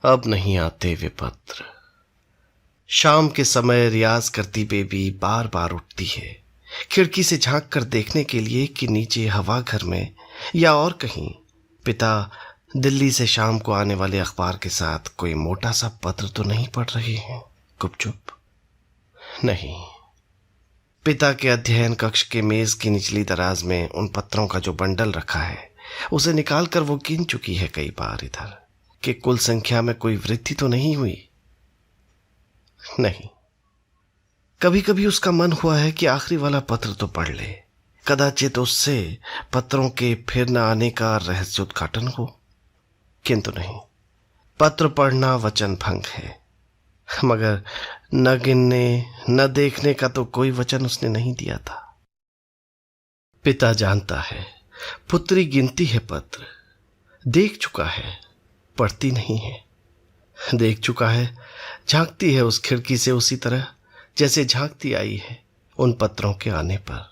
अब नहीं आते वे पत्र। शाम के समय रियाज करती बेबी बार बार उठती है, खिड़की से झांक कर देखने के लिए कि नीचे हवा घर में या और कहीं पिता दिल्ली से शाम को आने वाले अखबार के साथ कोई मोटा सा पत्र तो नहीं पढ़ रहे हैं। गुपचुप नहीं, पिता के अध्ययन कक्ष के मेज की निचली दराज में उन पत्रों का जो बंडल रखा है उसे निकालकर वो गिन चुकी है कई बार इधर कि कुल संख्या में कोई वृद्धि तो नहीं हुई। नहीं, कभी कभी उसका मन हुआ है कि आखिरी वाला पत्र तो पढ़ ले, कदाचित उससे पत्रों के फिर न आने का रहस्य उद्घाटन हो। किंतु नहीं, पत्र पढ़ना वचन भंग है, मगर न गिनने न देखने का तो कोई वचन उसने नहीं दिया था। पिता जानता है पुत्री गिनती है पत्र, देख चुका है, पढ़ती नहीं है। देख चुका है, झांकती है उस खिड़की से उसी तरह जैसे झांकती आई है उन पत्रों के आने पर।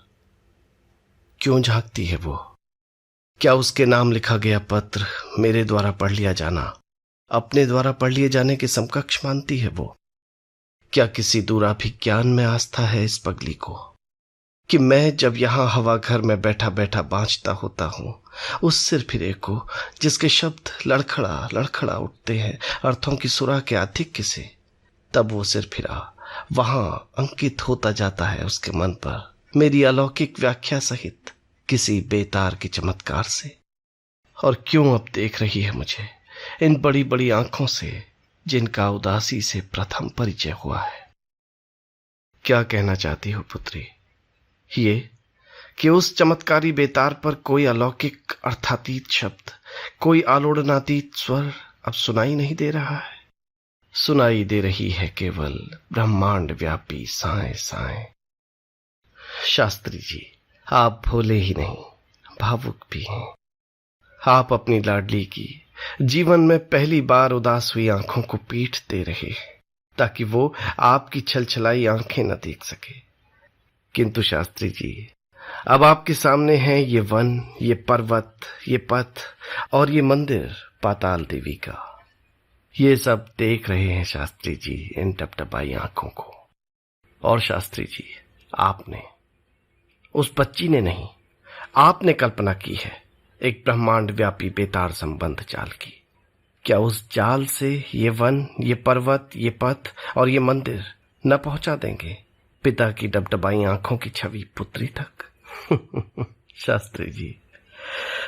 क्यों झांकती है वो? क्या उसके नाम लिखा गया पत्र मेरे द्वारा पढ़ लिया जाना अपने द्वारा पढ़ लिए जाने के समकक्ष मानती है वो? क्या किसी दूराभिज्ञान में आस्था है इस पगली को कि मैं जब यहां हवा घर में बैठा बैठा बाँचता होता हूं उस सिर फिरे को जिसके शब्द लड़खड़ा लड़खड़ा उठते हैं अर्थों की सुराह के आधिक्य से, तब वो सिर फिरा वहां अंकित होता जाता है उसके मन पर मेरी अलौकिक व्याख्या सहित किसी बेतार के चमत्कार से। और क्यों अब देख रही है मुझे इन बड़ी बड़ी आंखों से जिनका उदासी से प्रथम परिचय हुआ है? क्या कहना चाहती हो पुत्री? ये कि उस चमत्कारी बेतार पर कोई अलौकिक अर्थातीत शब्द, कोई आलोड़नातीत स्वर अब सुनाई नहीं दे रहा है। सुनाई दे रही है केवल ब्रह्मांड व्यापी साए साए। शास्त्री जी, आप भोले ही नहीं भावुक भी हैं। आप अपनी लाडली की जीवन में पहली बार उदास हुई आंखों को पीठ दे रहे हैं ताकि वो आपकी छलछलाई आंखें न देख सके। किंतु शास्त्री जी, अब आपके सामने हैं ये वन, ये पर्वत, ये पथ और ये मंदिर पाताल देवी का। ये सब देख रहे हैं शास्त्री जी इन टपटपाई आंखों को। और शास्त्री जी, आपने, उस बच्ची ने नहीं, आपने कल्पना की है एक ब्रह्मांड व्यापी बेतार संबंध जाल की। क्या उस जाल से ये वन, ये पर्वत, ये पथ और ये मंदिर न पहुंचा देंगे पिता की डबडबाई आंखों की छवि पुत्री तक? शास्त्री जी,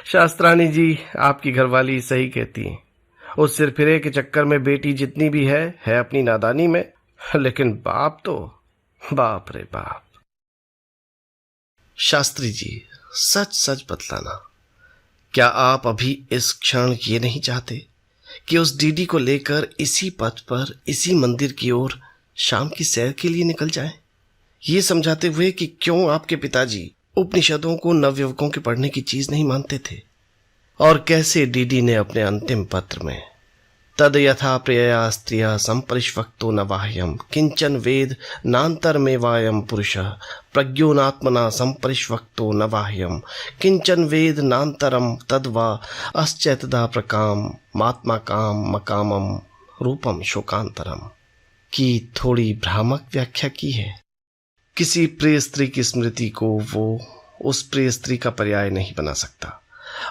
शास्त्राणी जी, आपकी घरवाली सही कहती है। उस सिरफिरे के चक्कर में बेटी जितनी भी है अपनी नादानी में, लेकिन बाप तो बाप रे बाप। शास्त्री जी, सच सच बतलाना, क्या आप अभी इस क्षण ये नहीं चाहते कि उस डीडी को लेकर इसी पथ पर, इसी मंदिर की ओर शाम की सैर के लिए निकल जाएं? ये समझाते हुए कि क्यों आपके पिताजी उपनिषदों को नवयुवकों के पढ़ने की चीज नहीं मानते थे, और कैसे डीडी ने अपने अंतिम पत्र में तद यथा प्रियया स्त्रिया संपरिष्वक्तो न बाह्यम किंचन वेद नान्तरमेवायं पुरुषः प्रज्ञोनात्मना संपरिष्वक्तो न बाह्यम किंचन वेद नान्तरम तद्वा अश्चैतदा प्रकाम मात्मा काम मकामम रूपम शोकांतरम की थोड़ी भ्रामक व्याख्या की है। किसी प्रिय स्त्री की स्मृति को वो उस प्रिय स्त्री का पर्याय नहीं बना सकता,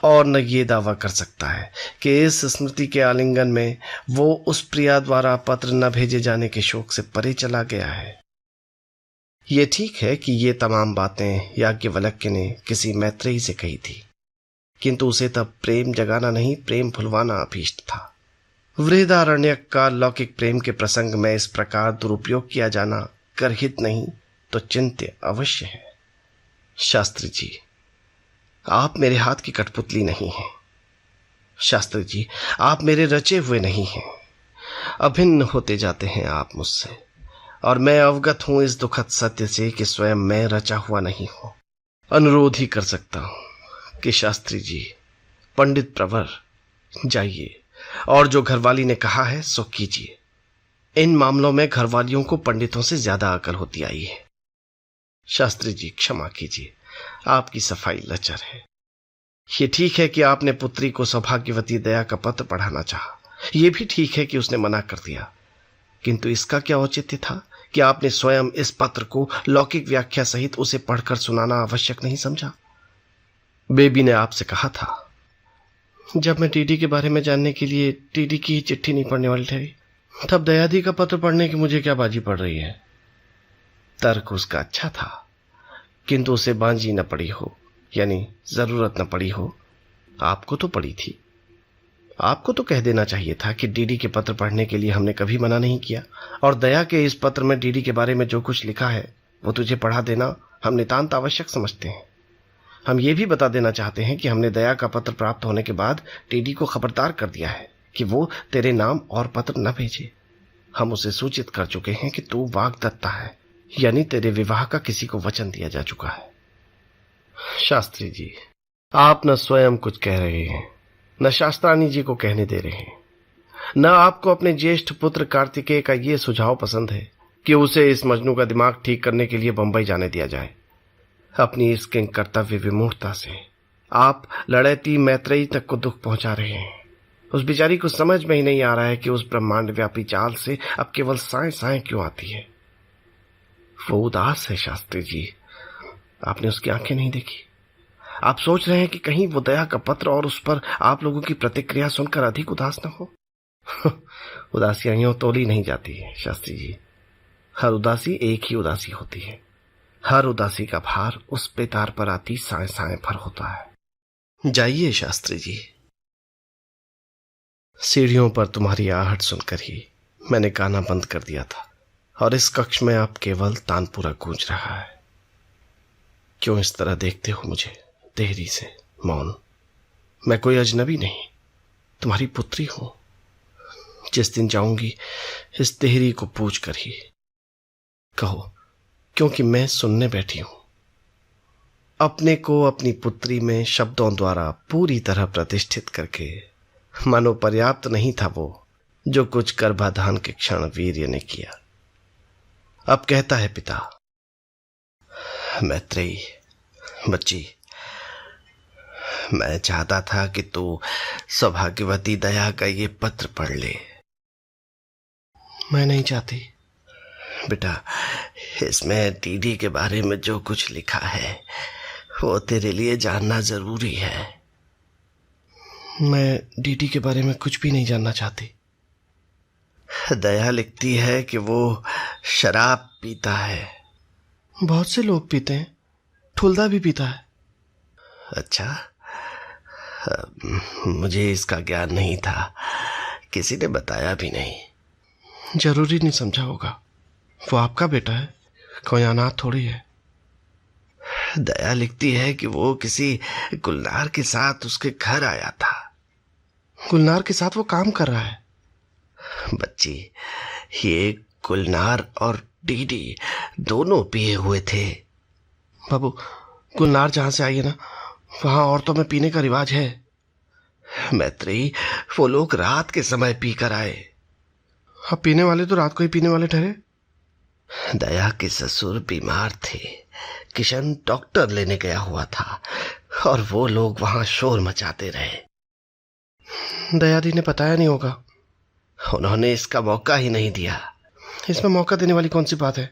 और न ये दावा कर सकता है कि इस स्मृति के आलिंगन में वो उस प्रिया द्वारा पत्र न भेजे जाने के शोक से परे चला गया है। ये ठीक है कि ये तमाम बातें याज्ञवल्क्य ने किसी मैत्रेयी से कही थी, किंतु उसे तब प्रेम जगाना नहीं, प्रेम भुलवाना अभीष्ट था। वृहदारण्यक का लौकिक प्रेम के प्रसंग में इस प्रकार दुरुपयोग किया जाना करहित नहीं तो चिंत्य अवश्य है। शास्त्री जी, आप मेरे हाथ की कठपुतली नहीं हैं। शास्त्री जी, आप मेरे रचे हुए नहीं हैं। अभिन्न होते जाते हैं आप मुझसे, और मैं अवगत हूं इस दुखद सत्य से कि स्वयं मैं रचा हुआ नहीं हूं। अनुरोध ही कर सकता हूं कि शास्त्री जी, पंडित प्रवर, जाइए और जो घरवाली ने कहा है सो कीजिए। इन मामलों में घरवालियों को पंडितों से ज्यादा अकल होती आई है। शास्त्री जी, क्षमा कीजिए, आपकी सफाई लचर है। ये ठीक है कि आपने पुत्री को सौभाग्यवती दया का पत्र पढ़ाना चाहा, यह भी ठीक है कि उसने मना कर दिया, किंतु इसका क्या औचित्य था कि आपने स्वयं इस पत्र को लौकिक व्याख्या सहित उसे पढ़कर सुनाना आवश्यक नहीं समझा? बेबी ने आपसे कहा था, जब मैं टीडी के बारे में जानने के लिए टीडी की चिट्ठी नहीं पढ़ने वाली ठहरी, तब दयादी का पत्र पढ़ने की मुझे क्या बाजी पड़ रही है। तर्क उसका अच्छा था, किंतु उसे बाजी न पड़ी हो, यानी जरूरत न पड़ी हो। आपको तो पड़ी थी। आपको तो कह देना चाहिए था कि डीडी के पत्र पढ़ने के लिए हमने कभी मना नहीं किया, और दया के इस पत्र में डीडी के बारे में जो कुछ लिखा है वो तुझे पढ़ा देना हम नितांत आवश्यक समझते हैं। हम ये भी बता देना चाहते हैं कि हमने दया का पत्र प्राप्त होने के बाद डीडी को खबरदार कर दिया है कि वो तेरे नाम और पत्र न भेजे। हम उसे सूचित कर चुके हैं कि तू वाग्दत्ता है, यानी तेरे विवाह का किसी को वचन दिया जा चुका है। शास्त्री जी, आप न स्वयं कुछ कह रहे हैं, न शास्त्राणी जी को कहने दे रहे हैं, न आपको अपने ज्येष्ठ पुत्र कार्तिकेय का ये सुझाव पसंद है कि उसे इस मजनू का दिमाग ठीक करने के लिए बंबई जाने दिया जाए। अपनी इस किंग कर्तव्य विमूढ़ता से आप लड़ैती मैत्रेयी तक को दुख पहुंचा रहे हैं। उस बेचारी को समझ में ही नहीं आ रहा है कि उस ब्रह्मांड व्यापी चाल से अब केवल साएं साएं क्यों आती है। वो उदास है शास्त्री जी, आपने उसकी आंखें नहीं देखी। आप सोच रहे हैं कि कहीं वो दया का पत्र और उस पर आप लोगों की प्रतिक्रिया सुनकर अधिक उदास न हो। उदासियां यूं तोली नहीं जाती है शास्त्री जी। हर उदासी एक ही उदासी होती है। हर उदासी का भार उस बेतार पर आती साएं साएं भर होता है। जाइए शास्त्री जी। सीढ़ियों पर तुम्हारी आहट सुनकर ही मैंने गाना बंद कर दिया था, और इस कक्ष में अब केवल तानपुरा गूंज रहा है। क्यों इस तरह देखते हो मुझे देहरी से, मौन? मैं कोई अजनबी नहीं, तुम्हारी पुत्री हूं। जिस दिन जाऊंगी इस देहरी को पूछ कर ही कहो, क्योंकि मैं सुनने बैठी हूं। अपने को अपनी पुत्री में शब्दों द्वारा पूरी तरह प्रतिष्ठित करके मानो पर्याप्त नहीं था वो जो कुछ गर्भाधान के क्षण वीर्य ने किया। अब कहता है पिता, मैत्रेयी बच्ची, मैं चाहता था कि तू सौभाग्यवती दया का ये पत्र पढ़ ले। मैं नहीं चाहती बेटा, इसमें टीडी के बारे में जो कुछ लिखा है वो तेरे लिए जानना जरूरी है। मैं डीडी के बारे में कुछ भी नहीं जानना चाहती। दया लिखती है कि वो शराब पीता है। बहुत से लोग पीते हैं, ठुल्दा भी पीता है। अच्छा, मुझे इसका ज्ञान नहीं था, किसी ने बताया भी नहीं। जरूरी नहीं समझा होगा, वो आपका बेटा है, कोई अनाथ थोड़ी है। दया लिखती है कि वो किसी गुलनार के साथ उसके घर आया था। गुलनार के साथ वो काम कर रहा है? बच्ची, ये गुलनार और डीडी दोनों पिए हुए थे। बाबू, गुलनार जहां से आई है ना, वहां औरतों में पीने का रिवाज है। मैत्रेयी, वो लोग रात के समय पीकर आए। अब पीने वाले तो रात को ही पीने वाले ठहरे। दया के ससुर बीमार थे, किशन डॉक्टर लेने गया हुआ था, और वो लोग वहां शोर मचाते रहे। दयादी ने बताया नहीं होगा। उन्होंने इसका मौका ही नहीं दिया। इसमें मौका देने वाली कौन सी बात है?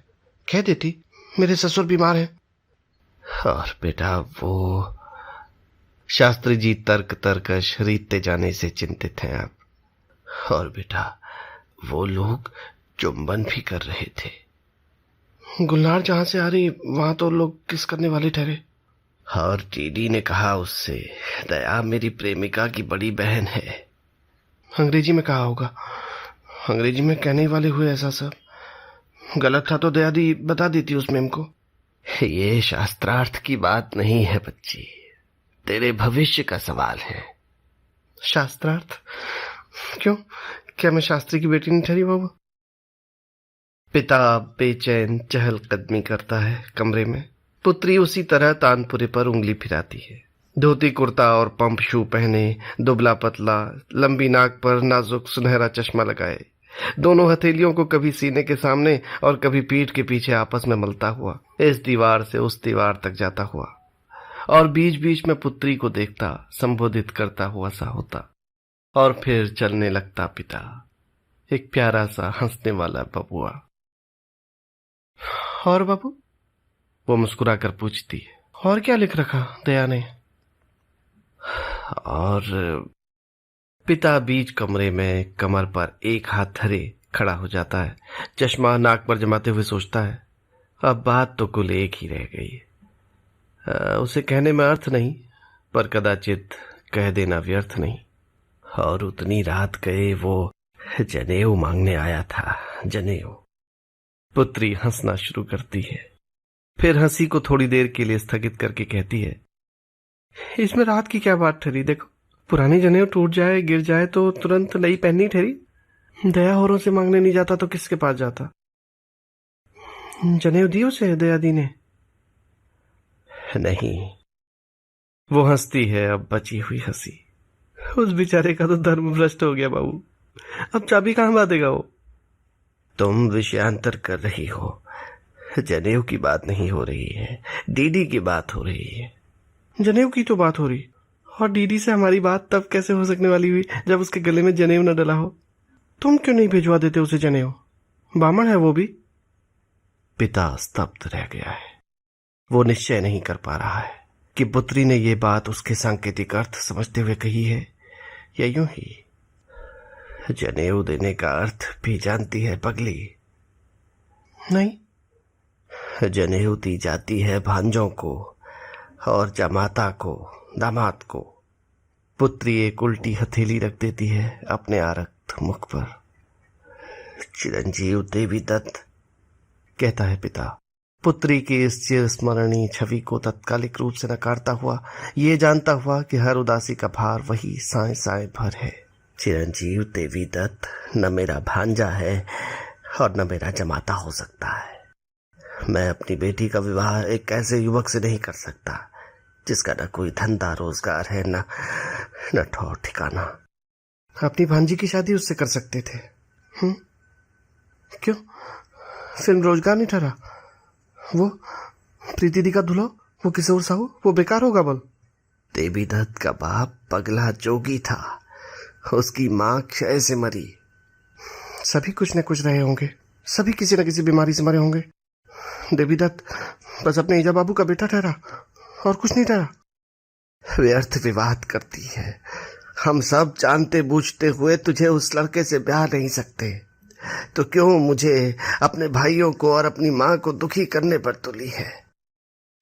कह देती मेरे ससुर बीमार हैं। और बेटा, वो शास्त्री जी तर्क तर्कश रीतते जाने से चिंतित हैं अब। और बेटा, वो लोग चुंबन भी कर रहे थे। गुलनार जहां से आ रही वहां तो लोग किस करने वाले ठहरे। और टीडी ने कहा उससे, दया मेरी प्रेमिका की बड़ी बहन है। अंग्रेजी में कहा होगा। अंग्रेजी में कहने वाले हुए ऐसा सब। गलत था तो दयादी बता देती उस मेम को। ये शास्त्रार्थ की बात नहीं है बच्ची, तेरे भविष्य का सवाल है। शास्त्रार्थ? क्यों, क्या मैं शास्त्री की बेटी नहीं ठहरी बाबू? पिता बेचैन चहलकदमी करता है कमरे में। पुत्री उसी तरह तानपुरे पर उंगली फिराती है। धोती कुर्ता और पंप शू पहने, दुबला पतला, लंबी नाक पर नाजुक सुनहरा चश्मा लगाए, दोनों हथेलियों को कभी सीने के सामने और कभी पीठ के पीछे आपस में मलता हुआ इस दीवार से उस दीवार तक जाता हुआ, और बीच बीच में पुत्री को देखता, संबोधित करता हुआ सा होता। और फिर चलने लगता पिता, एक प्यारा सा हंसने वाला बबुआ। और बाबू, वो मुस्कुरा कर पूछती है, और क्या लिख रखा दया ने? और पिता बीच कमरे में कमर पर एक हाथ धरे खड़ा हो जाता है, चश्मा नाक पर जमाते हुए सोचता है, अब बात तो कुल एक ही रह गई है। उसे कहने में अर्थ नहीं, पर कदाचित कह देना व्यर्थ नहीं। और उतनी रात गए वो जनेऊ मांगने आया था, जनेऊ। पुत्री हंसना शुरू करती है, फिर हंसी को थोड़ी देर के लिए स्थगित करके कहती है, इसमें रात की क्या बात ठहरी? देखो, पुरानी जनेऊ टूट जाए, गिर जाए तो तुरंत नई पहननी ठहरी। दया औरों से मांगने नहीं जाता तो किसके पास जाता? जनेऊ दी उसे दया दी ने? नहीं। वो हंसती है, अब बची हुई हंसी। उस बेचारे का तो धर्म भ्रष्ट हो गया बाबू, अब चाबी कहां बांधेगा वो? तुम विषयांतर कर रही हो, जनेऊ की बात नहीं हो रही है, डीडी की बात हो रही है। जनेऊ की तो बात हो रही, और डीडी से हमारी बात तब कैसे हो सकने वाली हुई जब उसके गले में जनेऊ न डला हो? तुम क्यों नहीं भिजवा देते उसे जनेऊ? बामण है वो भी। पिता स्तब्ध रह गया है। वो निश्चय नहीं कर पा रहा है कि पुत्री ने ये बात उसके सांकेतिक अर्थ समझते हुए कही है या यूं ही। जनेऊ देने का अर्थ भी जानती है पगली? नहीं। जनेऊ दी जाती है भांजों को और जमाता को, दामाद को। पुत्री एक उल्टी हथेली रख देती है अपने आरक्त मुख पर। चिरंजीव देवी दत्त, कहता है पिता, पुत्री की इस चिरस्मरणीय छवि को तत्कालिक रूप से नकारता हुआ, ये जानता हुआ कि हर उदासी का भार वही साए साए भर है। चिरंजीव देवी दत्त न मेरा भांजा है और न मेरा जमाता हो सकता है। मैं अपनी बेटी का विवाह एक ऐसे युवक से नहीं कर सकता जिसका न कोई धंधा रोजगार है, न ठौर ठिकाना। अपनी भांजी की शादी उससे कर सकते थे। क्यों? फिल्म रोजगार नहीं ठहरा? वो प्रीति दी का दूल्हा, वो किशोर साहू, वो बेकार होगा बोल? देवी दत्त का बाप पगला जोगी था, उसकी माँ क्षय से मरी। सभी कुछ न कुछ रहे होंगे, सभी किसी न किसी बीमारी से मरे होंगे। देवी दत्त बस अपने ईजा बाबू का बेटा ठहरा और कुछ नहीं ठहरा। व्यर्थ विवाद करती है। हम सब जानते बूझते हुए तुझे उस लड़के से ब्याह नहीं सकते, तो क्यों मुझे अपने भाइयों को और अपनी माँ को दुखी करने पर तुली है?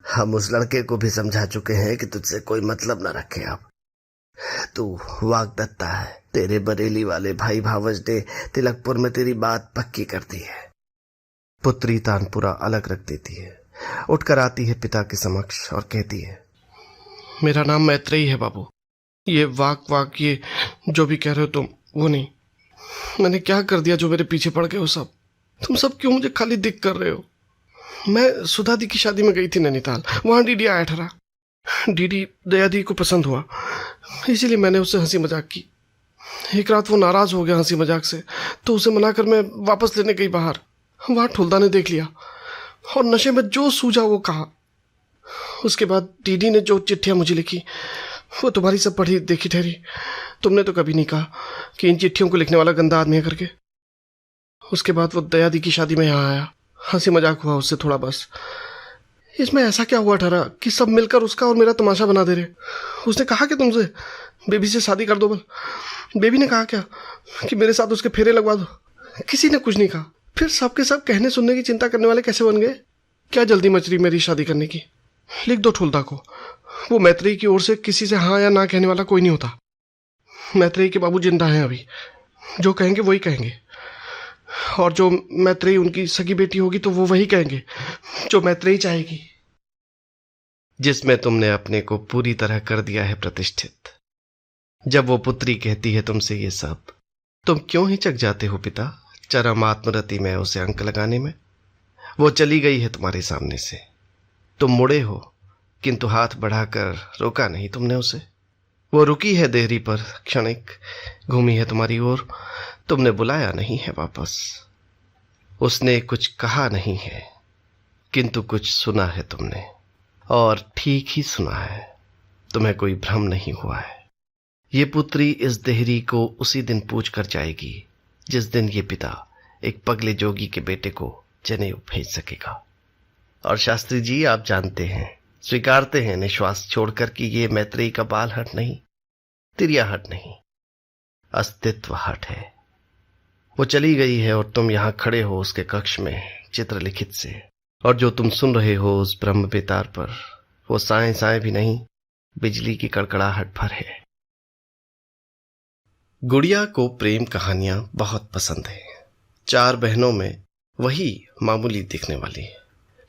हम उस लड़के को भी समझा चुके हैं कि तुझसे कोई मतलब न रखे। अब तू वाग्दत्ता है, तेरे बरेली वाले भाई भावज ने तिलकपुर में तेरी बात पक्की कर दी है। पुत्री तानपुरा अलग रख देती है, उठकर आती है पिता के समक्ष और कहती है, मेरा नाम मैत्रेयी है बाबू। ये वाक ये जो भी कह रहे हो तुम, वो नहीं। मैंने क्या कर दिया जो मेरे पीछे पड़ गए हो सब? तुम सब क्यों मुझे खाली दिख कर रहे हो? मैं सुधा दी की शादी में गई थी नैनीताल, वहां डीडी आया ठहरा। डीडी दया दी को पसंद हुआ, इसीलिए मैंने उससे हंसी मजाक की। एक रात वो नाराज हो गया हंसी मजाक से, तो उसे मनाकर मैं वापस लेने गई बाहर। वहां ठुल्दा ने देख लिया और नशे में जो सूझा वो कहा। उसके बाद डीडी ने जो चिट्ठियां मुझे लिखी वो तुम्हारी सब पढ़ी देखी ठहरी। तुमने तो कभी नहीं कहा कि इन चिट्ठियों को लिखने वाला गंदा आदमी है करके। उसके बाद वो दया दी की शादी में यहाँ आया, हंसी मजाक हुआ उससे थोड़ा बस। इसमें ऐसा क्या हुआ ठहरा कि सब मिलकर उसका और मेरा तमाशा बना दे रहे? उसने कहा कि तुमसे बेबी से शादी कर दो बोल? बेबी ने कहा क्या कि मेरे साथ उसके फेरे लगवा दो? किसी ने कुछ नहीं कहा। फिर सबके सब कहने सुनने की चिंता करने वाले कैसे बन गए? क्या जल्दी मच रही मेरी शादी करने की? लिख दो ठुल्दा को, वो मैत्रेयी की ओर से किसी से हाँ या ना कहने वाला कोई नहीं होता। मैत्रेयी के बाबू जिंदा हैं अभी, जो कहेंगे वही कहेंगे। और जो मैत्रेयी उनकी सगी बेटी होगी तो वो वही कहेंगे जो मैत्रेयी चाहेगी। जिसमें तुमने अपने को पूरी तरह कर दिया है प्रतिष्ठित। जब वो पुत्री कहती है तुमसे ये सब, तुम क्यों हिचक जाते हो पिता चरम आत्मरति में उसे अंक लगाने में? वो चली गई है तुम्हारे सामने से, तुम मुड़े हो, किंतु हाथ बढ़ाकर रोका नहीं तुमने उसे। वो रुकी है देहरी पर, क्षणिक घूमी है तुम्हारी ओर, तुमने बुलाया नहीं है वापस। उसने कुछ कहा नहीं है, किंतु कुछ सुना है तुमने, और ठीक ही सुना है। तुम्हें कोई भ्रम नहीं हुआ है। ये पुत्री इस देहरी को उसी दिन पूछ कर जाएगी जिस दिन ये पिता एक पगले जोगी के बेटे को जनेऊ भेज सकेगा। और शास्त्री जी, आप जानते हैं, स्वीकारते हैं निश्वास छोड़कर कि ये मैत्रेयी का बाल हट नहीं, तिरिया हट नहीं, अस्तित्व हट है। वो चली गई है और तुम यहां खड़े हो उसके कक्ष में चित्रलिखित से, और जो तुम सुन रहे हो उस ब्रह्म बेतार पर, वो साए साए भी नहीं, बिजली की कड़कड़ाहट भर है। गुड़िया को प्रेम कहानियां बहुत पसंद है। 4 बहनों में वही मामूली दिखने वाली है।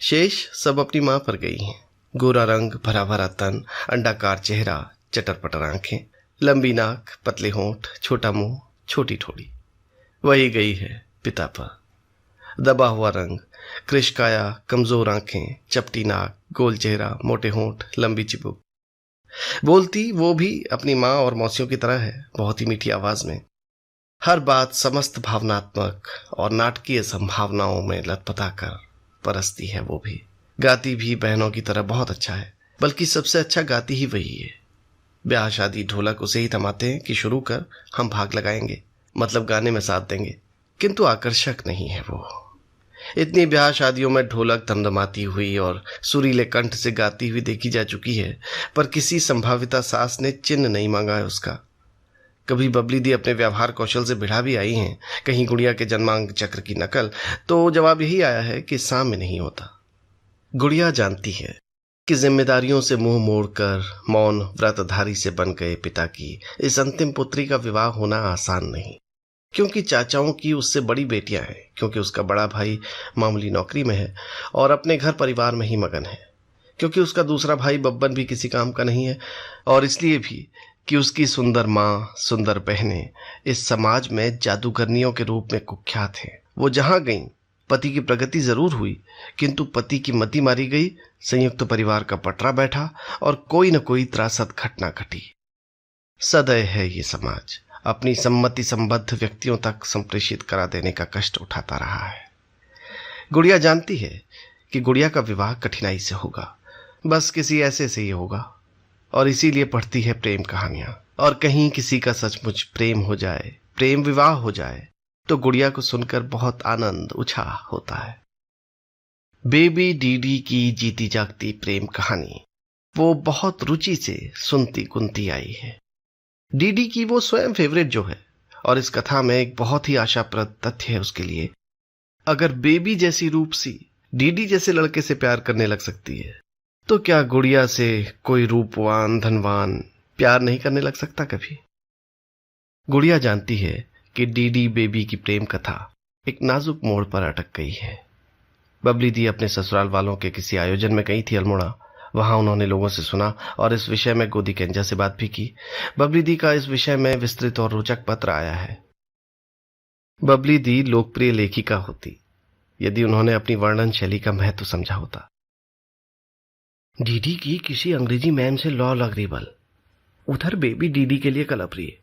शेष सब अपनी मां पर गई हैं। गोरा रंग, भरा भरा तन, अंडाकार चेहरा, चटर पटर आंखें, लंबी नाक, पतले होंठ, छोटा मुंह, छोटी ठोड़ी। वही गई है पिता पर। दबा हुआ रंग, कृशकाया, कमजोर आंखें, चपटी नाक, गोल चेहरा, मोटे होंठ, लंबी चिबुक। बोलती वो भी अपनी माँ और मौसियों की तरह है, बहुत ही मीठी आवाज में। हर बात समस्त भावनात्मक और नाटकीय संभावनाओं में लतपता कर परसती है। वो भी गाती भी बहनों की तरह बहुत अच्छा है, बल्कि सबसे अच्छा गाती ही वही है। ब्याह शादी ढोलक उसे ही थमाते हैं कि शुरू कर, हम भाग लगाएंगे, मतलब गाने में साथ देंगे। किंतु आकर्षक नहीं है वो। इतनी ब्याह शादियों में ढोलक दमदमाती हुई और सुरीले कंठ से गाती हुई देखी जा चुकी है, पर किसी संभाविता सास ने चिन्ह नहीं मांगा है उसका। कभी बबली दी अपने व्यवहार कौशल से भिड़ा भी आई हैं, कहीं गुड़िया के जन्मांग चक्र की नकल, तो जवाब यही आया है कि साम्य नहीं होता। गुड़िया जानती है कि जिम्मेदारियों से मुंह मोड़कर मौन व्रतधारी से बन गए पिता की इस अंतिम पुत्री का विवाह होना आसान नहीं, क्योंकि चाचाओं की उससे बड़ी बेटियां हैं, क्योंकि उसका बड़ा भाई मामूली नौकरी में है और अपने घर परिवार में ही मगन है, क्योंकि उसका दूसरा भाई बब्बन भी किसी काम का नहीं है, और इसलिए भी कि उसकी सुंदर माँ, सुंदर बहनें इस समाज में जादूगरनियों के रूप में कुख्यात हैं। वो जहां गईं, पति की प्रगति जरूर हुई, किंतु पति की मति मारी गई, संयुक्त परिवार का पटरा बैठा और कोई न कोई त्रासद घटना घटी। सदैव है ये समाज अपनी सम्मति संबद्ध व्यक्तियों तक संप्रेषित करा देने का कष्ट उठाता रहा है। गुड़िया जानती है कि गुड़िया का विवाह कठिनाई से होगा, बस किसी ऐसे से ही होगा, और इसीलिए पढ़ती है प्रेम कहानियां। और कहीं किसी का सचमुच प्रेम हो जाए, प्रेम विवाह हो जाए, तो गुड़िया को सुनकर बहुत आनंद उत्साह होता है। बेबी डीडी की जीती जागती प्रेम कहानी वो बहुत रुचि से सुनती गुनती आई है। डीडी की वो स्वयं फेवरेट जो है, और इस कथा में एक बहुत ही आशाप्रद तथ्य है उसके लिए। अगर बेबी जैसी रूपसी डीडी जैसे लड़के से प्यार करने लग सकती है, तो क्या गुड़िया से कोई रूपवान धनवान प्यार नहीं करने लग सकता कभी? गुड़िया जानती है कि डीडी बेबी की प्रेम कथा एक नाजुक मोड़ पर अटक गई है। बबली दी अपने ससुराल वालों के किसी आयोजन में गई थी अल्मोड़ा। वहां उन्होंने लोगों से सुना और इस विषय में गोदी केंजा से बात भी की। बबली दी का इस विषय में विस्तृत और रोचक पत्र आया है। बबली दी लोकप्रिय लेखिका होती यदि उन्होंने अपनी वर्णन शैली का महत्व समझा होता। डीडी की किसी अंग्रेजी मैन से लॉ अग्रीबल, उधर बेबी डीडी के लिए कलप्रिय,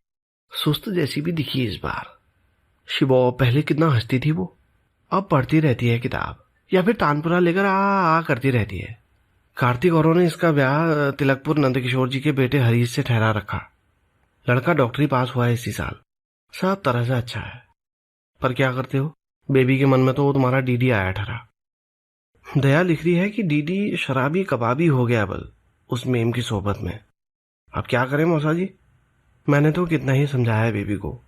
सुस्त जैसी भी दिखी इस बार। शिवो पहले कितना हंसती थी वो, अब पढ़ती रहती है किताब या फिर तानपुरा लेकर आ करती रहती है। कार्तिक औरों ने इसका ब्याह तिलकपुर नंदकिशोर जी के बेटे हरीश से ठहरा रखा। लड़का डॉक्टरी पास हुआ है इसी साल, सब तरह से अच्छा है। पर क्या करते हो, बेबी के मन में तो वो तुम्हारा डीडी आया ठहरा। दया लिख रही है कि डीडी शराबी कबाबी हो गया बल उस मेम की सोबत में। अब क्या करें मौसा जी, मैंने तो कितना ही समझाया है बेबी को।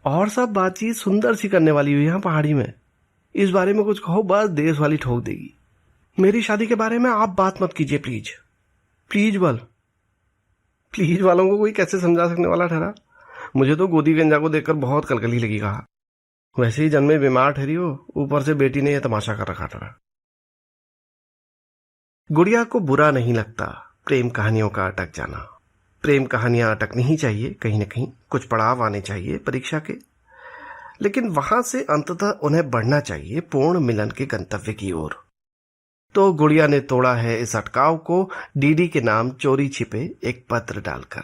और सब बातचीत सुंदर सी करने वाली हुई यहाँ पहाड़ी में। इस बारे में कुछ कहो बस देश वाली ठोक देगी। मेरी शादी के बारे में आप बात मत कीजिए प्लीज। प्लीज बल, प्लीज वालों को कोई कैसे समझा सकने वाला ठहरा। मुझे तो गोदी गंजा को देखकर बहुत कलकली लगी। कहा वैसे ही जन्मे बीमार ठहरी हो, ऊपर से बेटी ने यह तमाशा कर रखा था। गुड़िया को बुरा नहीं लगता प्रेम कहानियों का अटक जाना। प्रेम कहानियां अटकनी ही चाहिए, कहीं न कहीं कुछ पड़ाव आने चाहिए परीक्षा के, लेकिन वहां से अंततः उन्हें बढ़ना चाहिए पूर्ण मिलन के गंतव्य की ओर। तो गुड़िया ने तोड़ा है इस अटकाव को डीडी के नाम चोरी छिपे एक पत्र डालकर।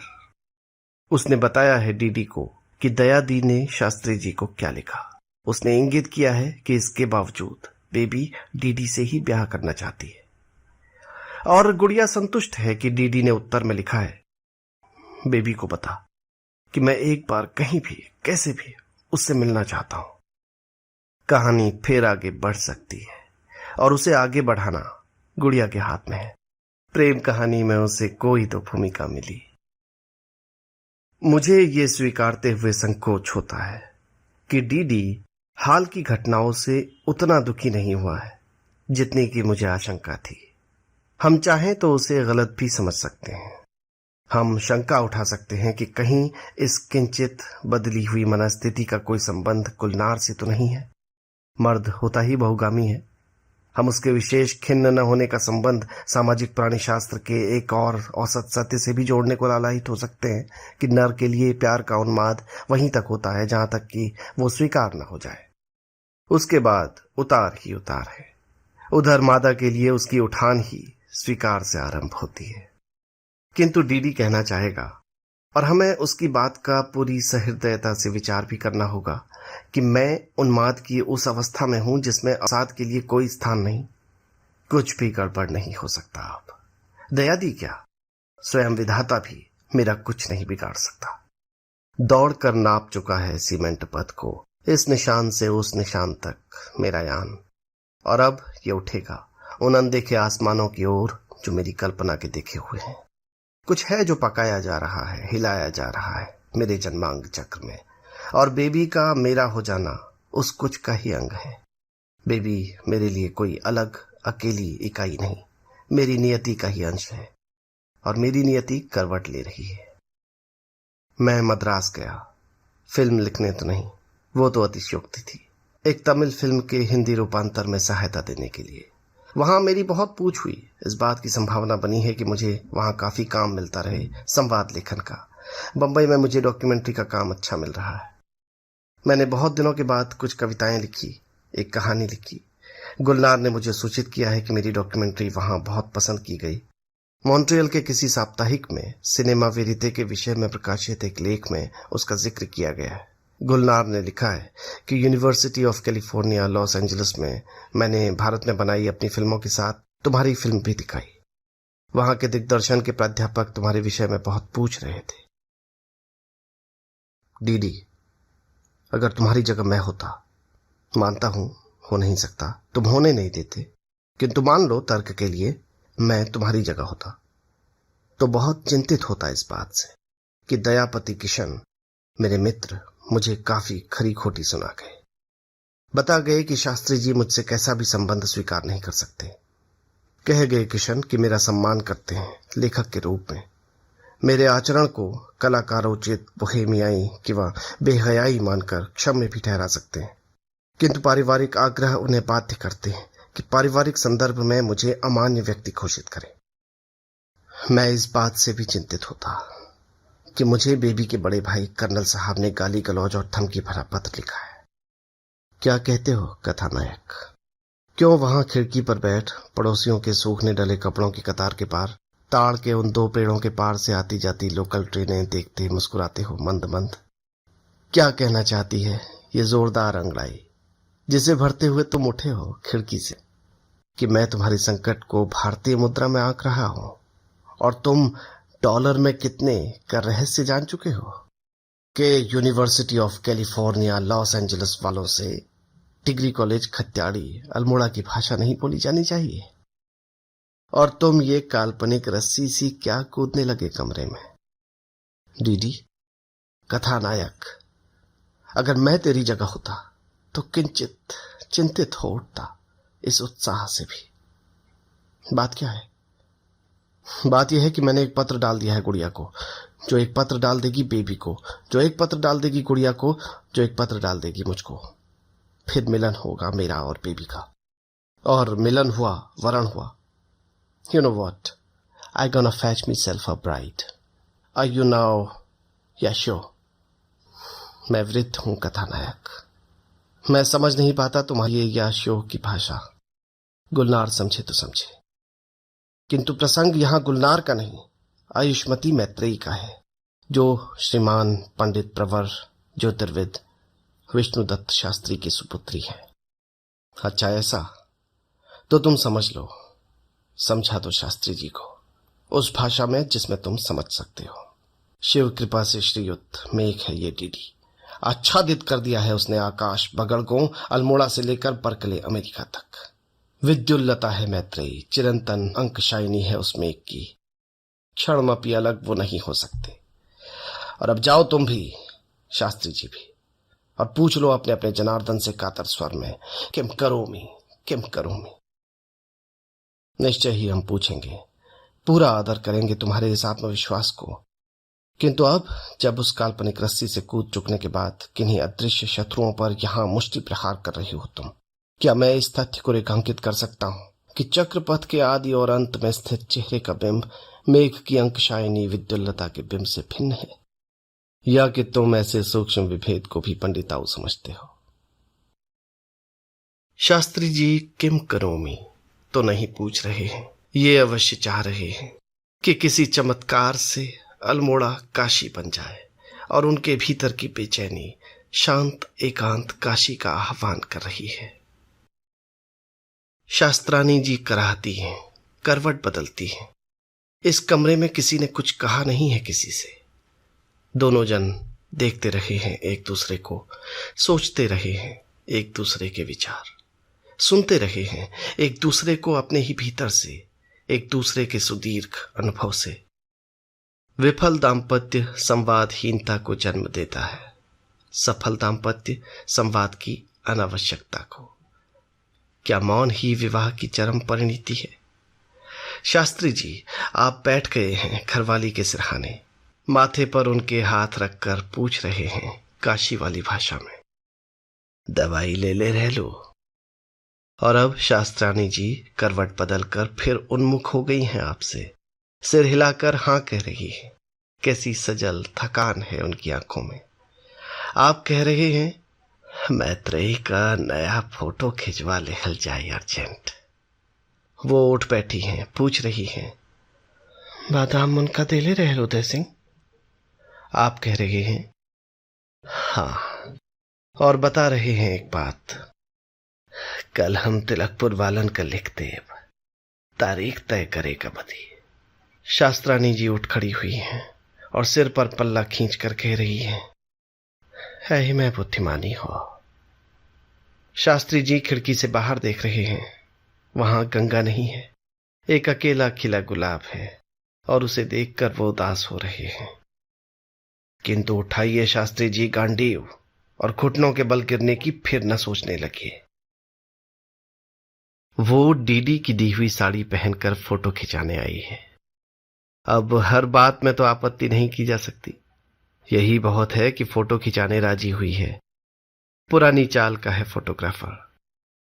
उसने बताया है डीडी को कि दया दी ने शास्त्री जी को क्या लिखा। उसने इंगित किया है कि इसके बावजूद बेबी डीडी से ही ब्याह करना चाहती है, और गुड़िया संतुष्ट है कि डीडी ने उत्तर में लिखा है, बेबी को बता कि मैं एक बार कहीं भी कैसे भी उससे मिलना चाहता हूं। कहानी फिर आगे बढ़ सकती है और उसे आगे बढ़ाना गुड़िया के हाथ में है। प्रेम कहानी में उसे कोई तो भूमिका मिली। मुझे ये स्वीकारते हुए संकोच होता है कि डीडी हाल की घटनाओं से उतना दुखी नहीं हुआ है जितनी की मुझे आशंका थी। हम चाहें तो उसे गलत भी समझ सकते हैं। हम शंका उठा सकते हैं कि कहीं इस किंचित बदली हुई मनस्थिति का कोई संबंध गुलनार से तो नहीं है। मर्द होता ही बहुगामी है। हम उसके विशेष खिन्न न होने का संबंध सामाजिक प्राणीशास्त्र के एक और औसत सत्य से भी जोड़ने को लालायित हो सकते हैं कि नर के लिए प्यार का उन्माद वहीं तक होता है जहां तक कि वो स्वीकार न हो जाए। उसके बाद उतार ही उतार है। उधर मादा के लिए उसकी उठान ही स्वीकार से आरंभ होती है। किंतु डीडी कहना चाहेगा, और हमें उसकी बात का पूरी सहृदयता से विचार भी करना होगा, कि मैं उन्माद की उस अवस्था में हूं जिसमें अवसाद के लिए कोई स्थान नहीं। कुछ भी गड़बड़ नहीं हो सकता। अब दया दी क्या, स्वयं विधाता भी मेरा कुछ नहीं बिगाड़ सकता। दौड़ कर नाप चुका है सीमेंट पथ को, इस निशान से उस निशान तक मेरा यान, और अब ये उठेगा उन अनदेखे आसमानों की ओर जो मेरी कल्पना के देखे हुए हैं। कुछ है जो पकाया जा रहा है, हिलाया जा रहा है मेरे जन्मांग चक्र में, और बेबी का मेरा हो जाना उस कुछ का ही अंग है। बेबी मेरे लिए कोई अलग अकेली इकाई नहीं, मेरी नियति का ही अंश है, और मेरी नियति करवट ले रही है। मैं मद्रास गया, फिल्म लिखने तो नहीं, वो तो अतिशयोक्ति थी, एक तमिल फिल्म के हिंदी रूपांतर में सहायता देने के लिए। वहां मेरी बहुत पूछ हुई। इस बात की संभावना बनी है कि मुझे वहां काफी काम मिलता रहे संवाद लेखन का। बंबई में मुझे डॉक्यूमेंट्री का काम अच्छा मिल रहा है। मैंने बहुत दिनों के बाद कुछ कविताएं लिखी, एक कहानी लिखी। गुलनार ने मुझे सूचित किया है कि मेरी डॉक्यूमेंट्री वहां बहुत पसंद की गई। मॉन्ट्रियल के किसी साप्ताहिक में सिनेमा वेरिते के विषय में प्रकाशित एक लेख में उसका जिक्र किया गया है। गुलनार ने लिखा है कि university of California Los Angeles में मैंने भारत में बनाई अपनी फिल्मों के साथ तुम्हारी फिल्म भी दिखाई। वहां के दिग्दर्शन के प्राध्यापक तुम्हारे विषय में बहुत पूछ रहे थे। डीडी, अगर तुम्हारी जगह मैं होता, मानता हूं हो नहीं सकता, तुम होने नहीं देते, किंतु मान लो तर्क के लिए मैं तुम्हारी जगह होता, तो बहुत चिंतित होता इस बात से कि दयापति किशन मेरे मित्र मुझे काफी खरी खोटी सुना गए। बता गए कि शास्त्री जी मुझसे कैसा भी संबंध स्वीकार नहीं कर सकते। कह गए किशन कि मेरा सम्मान करते हैं लेखक के रूप में, मेरे आचरण को कलाकारोचित बोहेमियाई किंवा बेहयाई मानकर क्षम्य भी ठहरा सकते हैं, किंतु पारिवारिक आग्रह उन्हें बाध्य करते हैं कि पारिवारिक संदर्भ में मुझे अमान्य व्यक्ति घोषित करें। मैं इस बात से भी चिंतित होता कि मुझे बेबी के बड़े भाई कर्नल साहब ने गाली गलौज और धमकी भरा पत्र लिखा है। क्या कहते हो कथानायक? क्यों वहां खिड़की पर बैठ पड़ोसियों के सूखने डले कपड़ों की कतार के पार, ताड़ के उन दो पेड़ों के पार से आती जाती लोकल ट्रेनें देखते मुस्कुराते हो मंद मंद? क्या कहना चाहती है ये जोरदार अंगड़ाई जिसे भरते हुए तुम उठे हो खिड़की से, कि मैं तुम्हारे संकट को भारतीय मुद्रा में आंक रहा हूं और तुम डॉलर में कितने का रहस्य जान चुके हो, कि university of California Los Angeles वालों से डिग्री कॉलेज खत्याड़ी अल्मोड़ा की भाषा नहीं बोली जानी चाहिए, और तुम ये काल्पनिक रस्सी सी क्या कूदने लगे कमरे में। डीडी, कथानायक, अगर मैं तेरी जगह होता तो किंचित चिंतित हो उठता इस उत्साह से भी। बात क्या है? बात यह है कि मैंने एक पत्र डाल दिया है गुड़िया को, जो एक पत्र डाल देगी बेबी को, जो एक पत्र डाल देगी गुड़िया को, जो एक पत्र डाल देगी मुझको। फिर मिलन होगा मेरा और बेबी का, और मिलन हुआ, वरण हुआ। You know what? I gonna fetch myself a bride. Are you now? Yeah, sure. मैं वृद्ध हूं कथानायक। मैं समझ नहीं पाता तुम्हारी ये या शो की भाषा। गुलनार समझे तो समझे, किंतु प्रसंग यहां गुलनार का नहीं, आयुष्मती मैत्रेयी का है, जो श्रीमान पंडित प्रवर ज्योतिर्विद विष्णुदत्त शास्त्री की सुपुत्री है। अच्छा ऐसा, तो तुम समझ लो, समझा दो शास्त्री जी को उस भाषा में जिसमें तुम समझ सकते हो। शिव कृपा से श्रीयुत मेघ है ये डीडी। आच्छादित कर दिया है उसने आकाश बगड़गों अल्मोड़ा से लेकर बर्कले अमेरिका तक। विद्युल्लता है मैत्रेयी, चिरंतन अंकशाइनी है उस मेघ की। क्षणमपि अलग वो नहीं हो सकते। और अब जाओ तुम भी, शास्त्री जी भी, और पूछ लो अपने अपने जनार्दन से कातर स्वर में, किम करोमि किम करोमि। निश्चय ही हम पूछेंगे, पूरा आदर करेंगे तुम्हारे इस आत्मविश्वास को। किंतु अब जब उस काल्पनिक रस्सी से कूद चुकने के बाद किन्हीं अदृश्य शत्रुओं पर यहां मुष्टि प्रहार कर रही हो तुम, क्या मैं इस तथ्य को रेखांकित कर सकता हूं कि चक्रपथ के आदि और अंत में स्थित चेहरे का बिंब मेघ की अंकशायनी विद्युल्लता के बिंब से भिन्न है, या कि तुम ऐसे सूक्ष्म विभेद को भी पंडिताऊ समझते हो? शास्त्री जी किम करोमि तो नहीं पूछ रहे हैं, ये अवश्य चाह रहे हैं कि किसी चमत्कार से अल्मोड़ा काशी बन जाए और उनके भीतर की बेचैनी शांत एकांत काशी का आह्वान कर रही है। शास्त्रानी जी कराहती हैं, करवट बदलती हैं। इस कमरे में किसी ने कुछ कहा नहीं है किसी से। दोनों जन देखते रहे हैं एक दूसरे को, सोचते रहे हैं एक दूसरे के विचार, सुनते रहे हैं एक दूसरे को अपने ही भीतर से, एक दूसरे के सुदीर्घ अनुभव से। विफल दाम्पत्य संवादहीनता को जन्म देता है, सफल दाम्पत्य संवाद की अनावश्यकता को। क्या मौन ही विवाह की चरम परिणति है? शास्त्री जी आप बैठ गए हैं घरवाली के सिरहाने, माथे पर उनके हाथ रखकर पूछ रहे हैं काशी वाली भाषा में, दवाई ले ले रह लो। और अब शास्त्रानी जी करवट बदलकर फिर उन्मुख हो गई हैं आपसे, सिर हिलाकर हां कह रही है। कैसी सजल थकान है उनकी आंखों में। आप कह रहे हैं मैत्रेयी का नया फोटो खिंचवा लेहल जाए अर्जेंट। वो उठ बैठी हैं, पूछ रही हैं, बादाम मुनका देले रहे उदय सिंह? आप कह रहे हैं हाँ, और बता रहे हैं एक बात, कल हम तिलकपुर वालन का लिखते, तारीख तय करेगा बदी। शास्त्रानी जी उठ खड़ी हुई हैं और सिर पर पल्ला खींचकर कह रही हैं, है ही मैं बुद्धिमानी हो। शास्त्री जी खिड़की से बाहर देख रहे हैं। वहां गंगा नहीं है, एक अकेला खिला गुलाब है और उसे देखकर वो उदास हो रहे हैं। किंतु उठाइए शास्त्री जी गांडीव और घुटनों के बल गिरने की फिर न सोचने लगे। वो डीडी की दी हुई साड़ी पहनकर फोटो खिंचाने आई है। अब हर बात में तो आपत्ति नहीं की जा सकती। यही बहुत है कि फोटो खिंचाने राजी हुई है। पुरानी चाल का है फोटोग्राफर।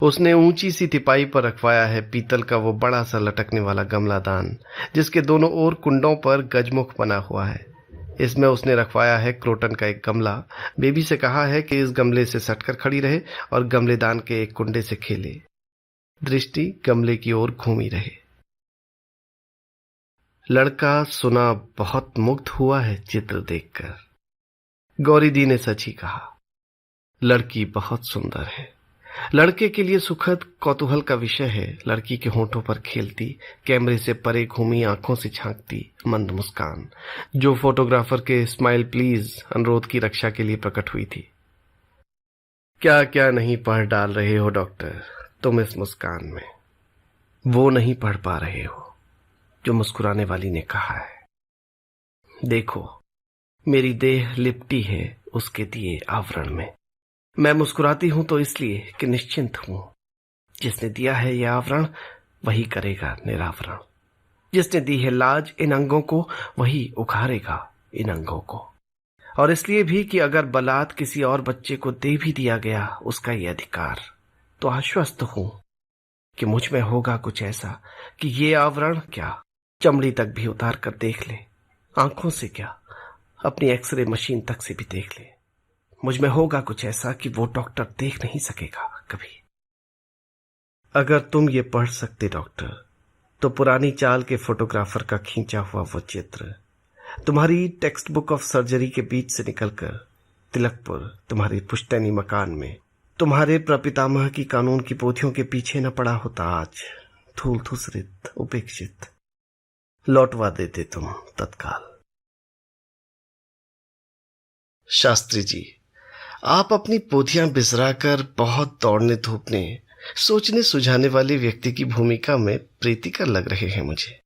उसने ऊंची सी तिपाई पर रखवाया है पीतल का वो बड़ा सा लटकने वाला गमलादान, जिसके दोनों ओर कुंडों पर गजमुख बना हुआ है। इसमें उसने रखवाया है क्रोटन का एक गमला। बेबी से कहा है कि इस गमले से सटकर खड़ी रहे और गमलेदान के एक कुंडे से खेले, दृष्टि गमले की ओर घूमी रहे। लड़का सुना बहुत मुग्ध हुआ है चित्र देखकर। गौरी दी ने सच ही कहा, लड़की बहुत सुंदर है। लड़के के लिए सुखद कौतूहल का विषय है लड़की के होंठों पर खेलती, कैमरे से परे घूमी आंखों से झांकती मंद मुस्कान, जो फोटोग्राफर के स्माइल प्लीज अनुरोध की रक्षा के लिए प्रकट हुई थी। क्या क्या नहीं पढ़ डाल रहे हो डॉक्टर तुम इस मुस्कान में। वो नहीं पढ़ पा रहे हो जो मुस्कुराने वाली ने कहा है। देखो मेरी देह लिपटी है उसके दिए आवरण में। मैं मुस्कुराती हूं तो इसलिए कि निश्चिंत हूं, जिसने दिया है यह आवरण वही करेगा निरावरण। जिसने दी है लाज इन अंगों को वही उखाड़ेगा इन अंगों को। और इसलिए भी कि अगर बलात् किसी और बच्चे को दे भी दिया गया उसका ये अधिकार, तो आश्वस्त हूं कि मुझ में होगा कुछ ऐसा कि ये आवरण क्या चमड़ी तक भी उतार कर देख ले, आंखों से क्या अपनी एक्सरे मशीन तक से भी देख ले। मुझ में होगा कुछ ऐसा कि वो डॉक्टर देख नहीं सकेगा कभी। अगर तुम ये पढ़ सकते डॉक्टर, तो पुरानी चाल के फोटोग्राफर का खींचा हुआ वो चित्र तुम्हारी टेक्स्ट बुक ऑफ सर्जरी के बीच से निकलकर तिलकपुर तुम्हारी पुश्तैनी मकान में तुम्हारे प्रपितामह की कानून की पोथियों के पीछे न पड़ा होता आज धूल धूसरित उपेक्षित, लौटवा देते तुम तत्काल। शास्त्री जी, आप अपनी पोथियां बिसरा कर बहुत दौड़ने धूपने सोचने सुझाने वाले व्यक्ति की भूमिका में प्रीतिकर लग रहे हैं मुझे।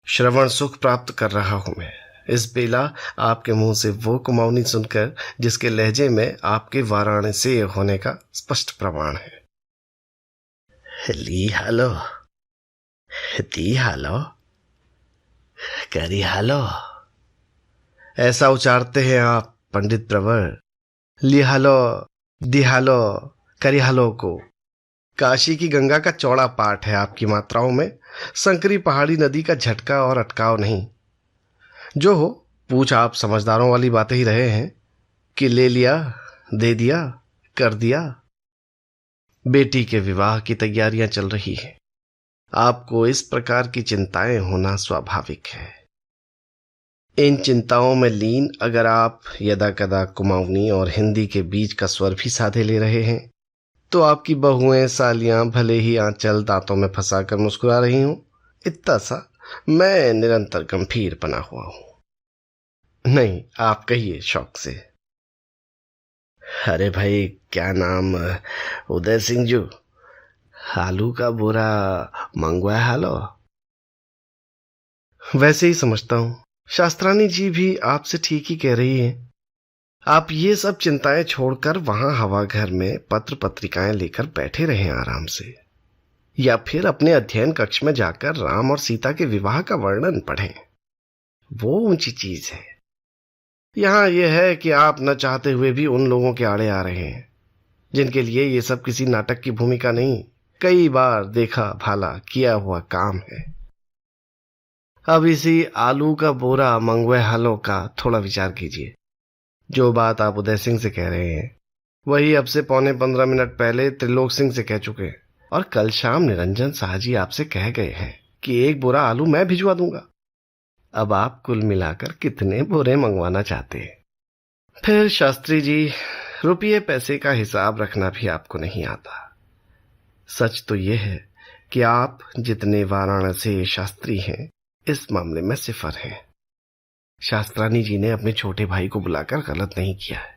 श्रवण सुख प्राप्त कर रहा हूं मैं इस बेला आपके मुंह से वो कुमाऊनी सुनकर जिसके लहजे में आपके वाराणसी होने का स्पष्ट प्रमाण है। ली हालो, दी हालो, करी हालो, ऐसा उचारते हैं आप पंडित प्रवर। लिहालो, दिहालो, करिहालो को काशी की गंगा का चौड़ा पाठ है आपकी मात्राओं में, संकरी पहाड़ी नदी का झटका और अटकाव नहीं। जो हो, पूछ आप समझदारों वाली बातें ही रहे हैं कि ले लिया, दे दिया, कर दिया। बेटी के विवाह की तैयारियां चल रही हैं। आपको इस प्रकार की चिंताएं होना स्वाभाविक है। इन चिंताओं में लीन अगर आप यदा कदा कुमाऊनी और हिंदी के बीच का स्वर भी साधे ले रहे हैं तो आपकी बहुएं सालियां भले ही आंचल दांतों में फंसाकर मुस्कुरा रही हूं, इतना सा मैं निरंतर गंभीर बना हुआ हूं। नहीं, आप कहिए शौक से। अरे भाई, क्या नाम? उदय सिंह जो आलू का बोरा मंगवाया हालो। वैसे ही समझता हूं। शास्त्रानी जी भी आपसे ठीक ही कह रही हैं। आप ये सब चिंताएं छोड़कर वहां हवा घर में पत्र पत्रिकाएं लेकर बैठे रहें आराम से, या फिर अपने अध्ययन कक्ष में जाकर राम और सीता के विवाह का वर्णन पढ़ें। वो ऊंची चीज है। यहां यह है कि आप न चाहते हुए भी उन लोगों के आड़े आ रहे हैं जिनके लिए ये सब किसी नाटक की भूमिका नहीं, कई बार देखा भाला किया हुआ काम है। अब इसी आलू का बोरा मंगवे हालो का थोड़ा विचार कीजिए। जो बात आप उदय सिंह से कह रहे हैं वही अब से पौने 15 मिनट पहले त्रिलोक सिंह से कह चुके, और कल शाम निरंजन शाह जी आपसे कह गए हैं कि 1 बोरा आलू मैं भिजवा दूंगा। अब आप कुल मिलाकर कितने बोरे मंगवाना चाहते हैं? फिर शास्त्री जी, रुपये पैसे का हिसाब रखना भी आपको नहीं आता। सच तो यह है कि आप जितने वाराणसी शास्त्री हैं इस मामले में सिफर हैं। शास्त्रानी जी ने अपने छोटे भाई को बुलाकर गलत नहीं किया है।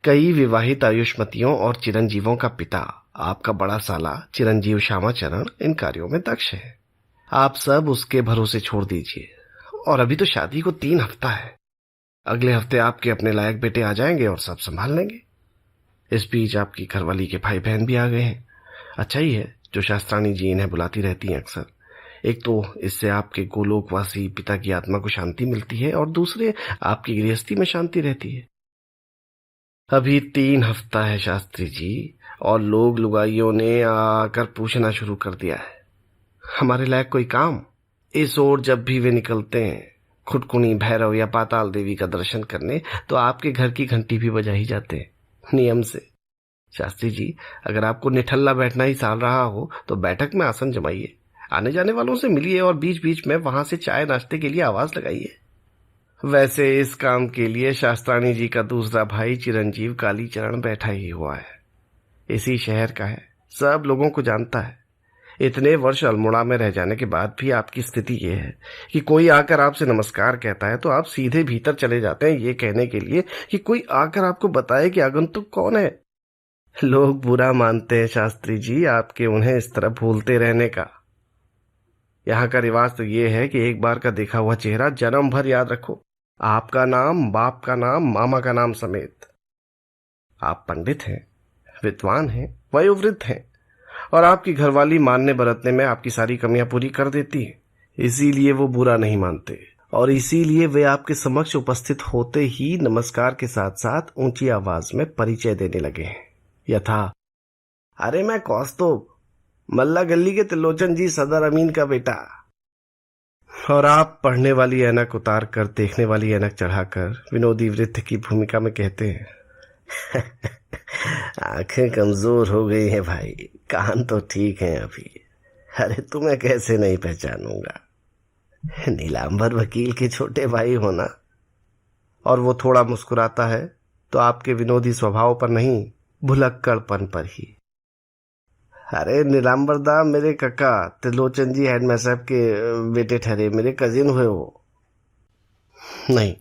कई विवाहित आयुष्मतियों और चिरंजीवों का पिता आपका बड़ा साला चिरंजीव श्यामाचरण इन कार्यों में दक्ष है। आप सब उसके भरोसे छोड़ दीजिए। और अभी तो शादी को 3 हफ्ता है। अगले हफ्ते आपके अपने लायक बेटे आ जाएंगे और सब संभाल लेंगे। इस बीच आपकी घरवाली के भाई बहन भी आ गए हैं। अच्छा ही है जो शास्त्रानी जी इन्हें बुलाती रहती हैं अक्सर। एक तो इससे आपके गोलोकवासी पिता की आत्मा को शांति मिलती है और दूसरे आपकी गृहस्थी में शांति रहती है। अभी 3 हफ्ता है शास्त्री जी, और लोग लुगाइयों ने आकर पूछना शुरू कर दिया है हमारे लायक कोई काम। इस ओर जब भी वे निकलते हैं खुटकुनी भैरव या पाताल देवी का दर्शन करने तो आपके घर की घंटी भी बजा ही जाते हैं नियम से। शास्त्री जी, अगर आपको निठल्ला बैठना ही साल रहा हो तो बैठक में आसन जमाइए, आने जाने वालों से मिलिए और बीच बीच में वहां से चाय नाश्ते के लिए आवाज लगाइए। वैसे इस काम के लिए शास्त्रानी जी का दूसरा भाई चिरंजीव कालीचरण बैठा ही हुआ है। इसी शहर का है, सब लोगों को जानता है। इतने वर्ष अल्मोड़ा में रह जाने के बाद भी आपकी स्थिति यह है कि कोई आकर आपसे नमस्कार कहता है तो आप सीधे भीतर चले जाते हैं ये कहने के लिए कि कोई आकर आपको बताए कि आगंतुक कौन है। लोग बुरा मानते हैं शास्त्री जी आपके उन्हें इस तरह भूलते रहने का। यहाँ का रिवाज तो ये है कि एक बार का देखा हुआ चेहरा जन्म भर याद रखो, आपका नाम, बाप का नाम, मामा का नाम समेत। आप पंडित हैं, विद्वान हैं, वयोवृद्ध हैं, और आपकी घरवाली मानने बरतने में आपकी सारी कमियां पूरी कर देती है। इसीलिए वो बुरा नहीं मानते और इसीलिए वे आपके समक्ष उपस्थित होते ही नमस्कार के साथ साथ ऊंची आवाज में परिचय देने लगे हैं। यथा, अरे मैं कौस्तुभ, मल्ला गली के त्रिलोचन जी सदर अमीन का बेटा। और आप पढ़ने वाली ऐनक उतार कर देखने वाली ऐनक चढ़ाकर विनोदी वृद्ध की भूमिका में कहते हैं आंखें कमजोर हो गई हैं भाई, कान तो ठीक हैं अभी। अरे तुम्हें कैसे नहीं पहचानूंगा, नीलांबर वकील के छोटे भाई हो ना। और वो थोड़ा मुस्कुराता है तो आपके विनोदी स्वभाव पर नहीं, भुलक्कड़पन पर ही। अरे नीलांबर दा मेरे कक्का त्रिलोचन जी हेडमैन साहब के बेटे ठहरे, मेरे कजिन हुए वो। नहीं,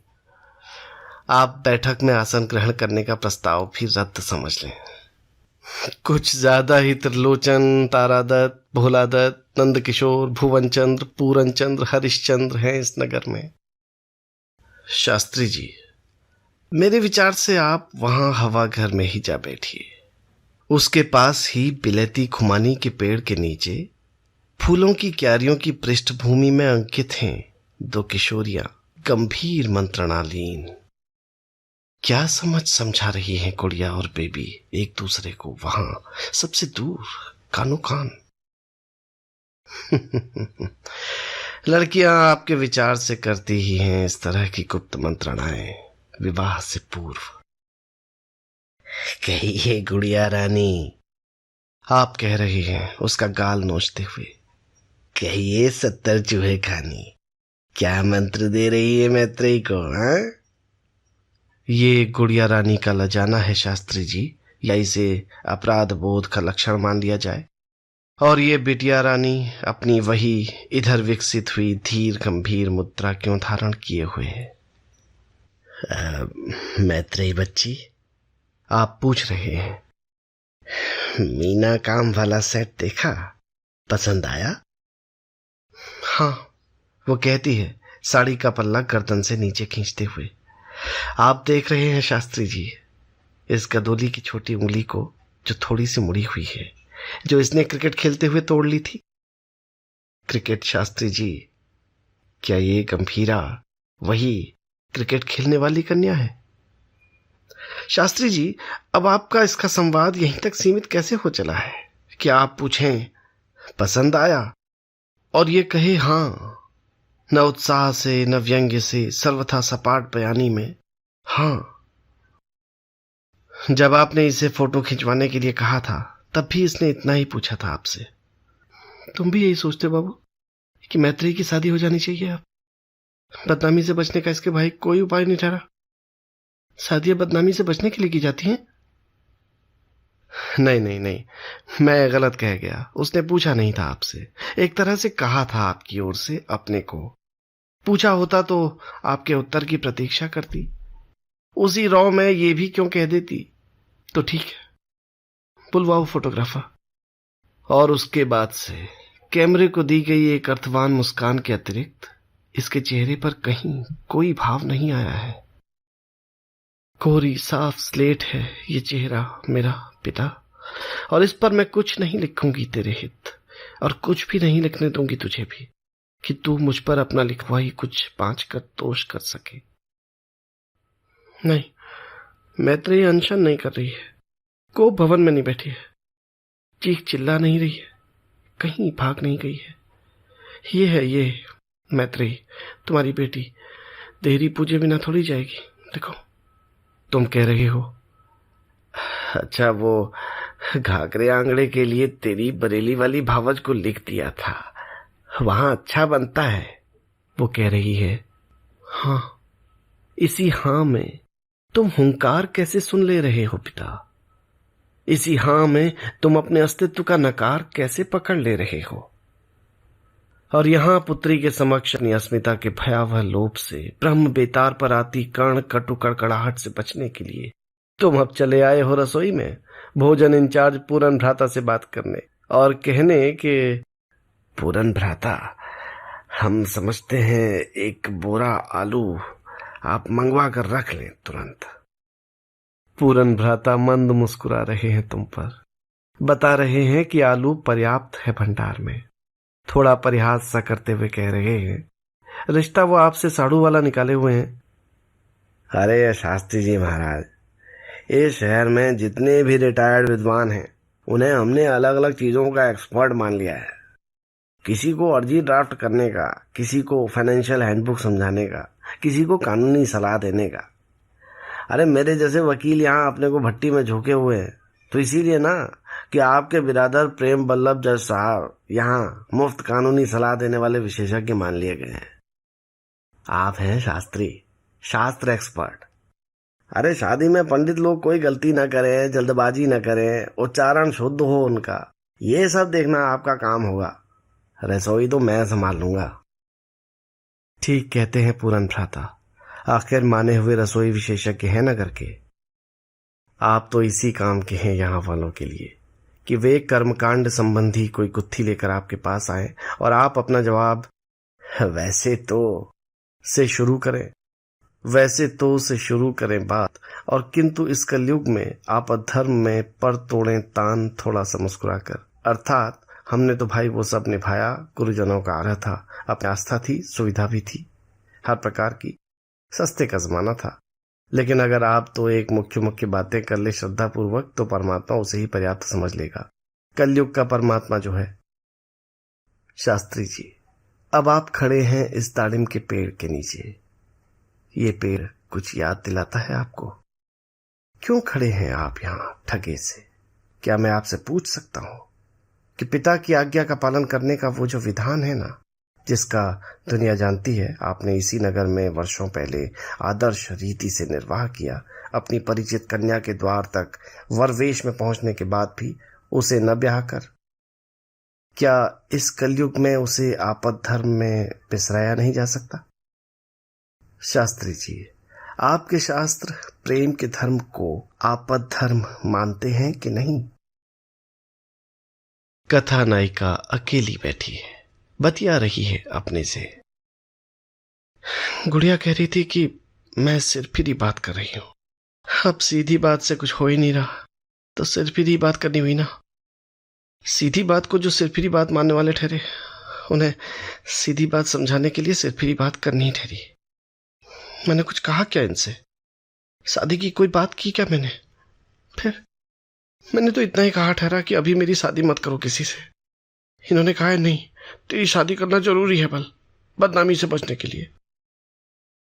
आप बैठक में आसन ग्रहण करने का प्रस्ताव भी रद्द समझ लें। कुछ ज्यादा ही त्रिलोचन, तारादत्त, भोलादत्त, नंदकिशोर, भुवनचंद्र, पूरनचंद्र, हरिश्चंद्र हैं इस नगर में। शास्त्री जी, मेरे विचार से आप वहां हवा घर में ही जा बैठिए। उसके पास ही बिलेती खुमानी के पेड़ के नीचे फूलों की क्यारियों की पृष्ठभूमि में अंकित हैं दो किशोरियां, गंभीर मंत्रणालीन। क्या समझा रही हैं गुड़िया और बेबी एक दूसरे को वहां सबसे दूर, कानो कान। लड़कियां आपके विचार से करती ही हैं इस तरह की गुप्त मंत्रणाएं विवाह से पूर्व। कहिए गुड़िया रानी, आप कह रही हैं उसका गाल नोचते हुए। कहिए 70 चूहे खानी, क्या मंत्र दे रही है मैत्रेयी को? हाँ, ये गुड़िया रानी का लजाना है शास्त्री जी, या इसे अपराध बोध का लक्षण मान लिया जाए? और ये बिटिया रानी अपनी वही इधर विकसित हुई धीर गंभीर मुद्रा क्यों धारण किए हुए है? मैत्रेयी बच्ची, आप पूछ रहे हैं, मीना काम वाला सेट देखा, पसंद आया? हाँ, वो कहती है साड़ी का पल्ला गर्दन से नीचे खींचते हुए। आप देख रहे हैं शास्त्री जी इस गदोली की छोटी उंगली को जो थोड़ी सी मुड़ी हुई है, जो इसने क्रिकेट खेलते हुए तोड़ ली थी। क्रिकेट शास्त्री जी, क्या ये गंभीरा वही क्रिकेट खेलने वाली कन्या है? शास्त्री जी, अब आपका इसका संवाद यहीं तक सीमित कैसे हो चला है? क्या आप पूछें पसंद आया और ये कहे हाँ, न उत्साह से न व्यंग्य से, सर्वथा सपाट बयानी में हाँ। जब आपने इसे फोटो खिंचवाने के लिए कहा था तब भी इसने इतना ही पूछा था आपसे। तुम भी यही सोचते बाबू कि मैत्रेयी की शादी हो जानी चाहिए? अब बदनामी से बचने का इसके भाई कोई उपाय नहीं ठहरा। शादियां बदनामी से बचने के लिए की जाती हैं? नहीं नहीं नहीं, मैं गलत कह गया। उसने पूछा नहीं था आपसे, एक तरह से कहा था आपकी ओर से अपने को। पूछा होता तो आपके उत्तर की प्रतीक्षा करती। उसी रौ में ये भी क्यों कह देती? तो ठीक है, बुलवाओ फोटोग्राफर। और उसके बाद से कैमरे को दी गई एक अर्थवान मुस्कान के अतिरिक्त इसके चेहरे पर कहीं कोई भाव नहीं आया है। कोरी साफ स्लेट है ये चेहरा मेरा पिता, और इस पर मैं कुछ नहीं लिखूंगी तेरे हित, और कुछ भी नहीं लिखने दूंगी तुझे भी कि तू मुझ पर अपना लिखवाई कुछ पांच कर दोष कर सके। नहीं, मैत्रेयी अनशन नहीं कर रही है, कोप भवन में नहीं बैठी है, चीख चिल्ला नहीं रही है, कहीं भाग नहीं गई है। ये है ये मैत्रेयी, तुम्हारी बेटी, देहरी पूजे बिना थोड़ी जाएगी। देखो, तुम कह रही हो अच्छा वो घाघरे आंगड़े के लिए तेरी बरेली वाली भावज को लिख दिया था, वहां अच्छा बनता है, वो कह रही है। हाँ, इसी हाँ में तुम हुंकार कैसे सुन ले रहे हो पिता? इसी हाँ में तुम अपने अस्तित्व का नकार कैसे पकड़ ले रहे हो? और यहां पुत्री के समक्ष अपनी अस्मिता के भयावह लोभ से ब्रह्म बेतार पर आती कर्ण कटु कड़कड़ाहट से बचने के लिए तुम अब चले आए हो रसोई में भोजन इंचार्ज पूरन भ्राता से बात करने और कहने कि पूरन भ्राता, हम समझते हैं एक बोरा आलू आप मंगवा कर रख लें तुरंत। पूरन भ्राता मंद मुस्कुरा रहे हैं तुम पर, बता रहे हैं कि आलू पर्याप्त है भंडार में। थोड़ा परिहास सा करते हुए कह रहे हैं, रिश्ता वो आपसे साड़ू वाला निकाले हुए हैं। अरे शास्त्री जी महाराज, इस शहर में जितने भी रिटायर्ड विद्वान हैं उन्हें हमने अलग अलग चीजों का एक्सपर्ट मान लिया है। किसी को अर्जी ड्राफ्ट करने का, किसी को फाइनेंशियल हैंडबुक समझाने का, किसी को कानूनी सलाह देने का। अरे मेरे जैसे वकील यहाँ अपने को भट्टी में झोंके हुए हैं तो इसीलिए ना कि आपके बिरादर प्रेम बल्लभ जज साहब यहाँ मुफ्त कानूनी सलाह देने वाले विशेषज्ञ मान लिए गए हैं। आप हैं शास्त्री, शास्त्र एक्सपर्ट। अरे शादी में पंडित लोग कोई गलती ना करें, जल्दबाजी ना करें, उच्चारण शुद्ध हो उनका, ये सब देखना आपका काम होगा। रसोई तो मैं संभाल लूंगा। ठीक कहते हैं पूरन भ्राता, आखिर माने हुए रसोई विशेषज्ञ हैं नगर के। आप तो इसी काम के हैं यहाँ वालों के लिए कि वे कर्मकांड संबंधी कोई गुत्थी लेकर आपके पास आए और आप अपना जवाब वैसे तो से शुरू करें, वैसे तो से शुरू करें बात। और किंतु इस कलयुग में आप अधर्म में पर तोड़ें तान थोड़ा सा मुस्कुराकर, अर्थात हमने तो भाई वो सब निभाया, गुरुजनों का आग्रह था, अपनी आस्था थी, सुविधा भी थी हर प्रकार की, सस्ते का जमाना था। लेकिन अगर आप तो एक मुख्य मुख्य बातें कर ले श्रद्धा पूर्वक तो परमात्मा उसे ही पर्याप्त समझ लेगा। कलयुग का परमात्मा जो है। शास्त्री जी, अब आप खड़े हैं इस दाड़िम के पेड़ के नीचे। ये पेड़ कुछ याद दिलाता है आपको? क्यों खड़े हैं आप यहाँ ठगे से? क्या मैं आपसे पूछ सकता हूं कि पिता की आज्ञा का पालन करने का वो जो विधान है ना, जिसका दुनिया जानती है, आपने इसी नगर में वर्षों पहले आदर्श रीति से निर्वाह किया, अपनी परिचित कन्या के द्वार तक वरवेश में पहुंचने के बाद भी उसे न ब्याह कर, क्या इस कलयुग में उसे आपद धर्म में पिसराया नहीं जा सकता? शास्त्री जी, आपके शास्त्र प्रेम के धर्म को आपद धर्म मानते हैं कि नहीं? कथा नायिका अकेली बैठी है, बतिया रही है अपने से। गुड़िया कह रही थी कि मैं सिरफिरी बात कर रही हूं। अब सीधी बात से कुछ हो ही नहीं रहा तो सिरफिरी बात करनी हुई ना। सीधी बात को जो सिरफिरी बात मानने वाले ठहरे, उन्हें सीधी बात समझाने के लिए सिरफिरी बात करनी ही ठहरी। मैंने कुछ कहा क्या इनसे? शादी की कोई बात की क्या मैंने? फिर मैंने तो इतना ही कहा ठहरा कि अभी मेरी शादी मत करो किसी से। इन्होंने कहा है नहीं, तेरी शादी करना जरूरी है बल, बदनामी से बचने के लिए।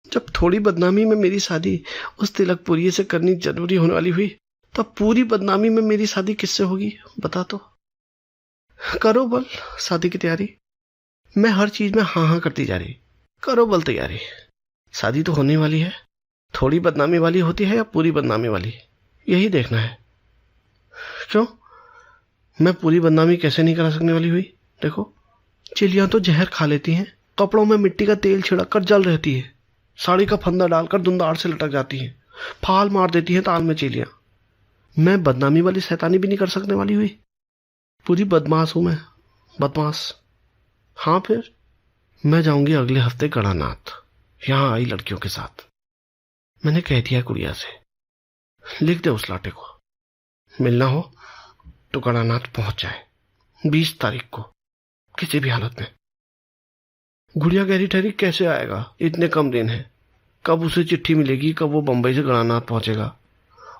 जब थोड़ी बदनामी में मेरी शादी उस तिलकपुरी से करनी जरूरी होने वाली हुई, तब पूरी बदनामी में मेरी शादी किससे होगी बता तो? करो बल शादी की तैयारी। मैं हर चीज में हाँ हाँ करती जा रही। करो बल तैयारी, शादी तो होने वाली है। थोड़ी बदनामी वाली होती है या पूरी बदनामी वाली, यही देखना है। क्यों? मैं पूरी बदनामी कैसे नहीं करा सकने वाली हुई? देखो, चिड़ियां तो जहर खा लेती हैं, कपड़ों में मिट्टी का तेल छिड़ककर जल रहती है, साड़ी का फंदा डालकर धुंधार से लटक जाती हैं, फाल मार देती हैं ताल में चिड़ियां। मैं बदनामी वाली शैतानी भी नहीं कर सकने वाली हुई। पूरी बदमाश हूं मैं, बदमाश। हाँ, फिर मैं जाऊंगी अगले हफ्ते गणानाथ, यहां आई लड़कियों के साथ। मैंने कह दिया गुड़िया से, लिख दे उस लाटे को, मिलना हो तो गणानाथ पहुंच जाए 20 तारीख को किसी भी हालत में। गुड़िया गहरी ठहरी, कैसे आएगा? इतने कम दिन है, कब उसे चिट्ठी मिलेगी, कब वो बंबई से गणानाथ पहुंचेगा?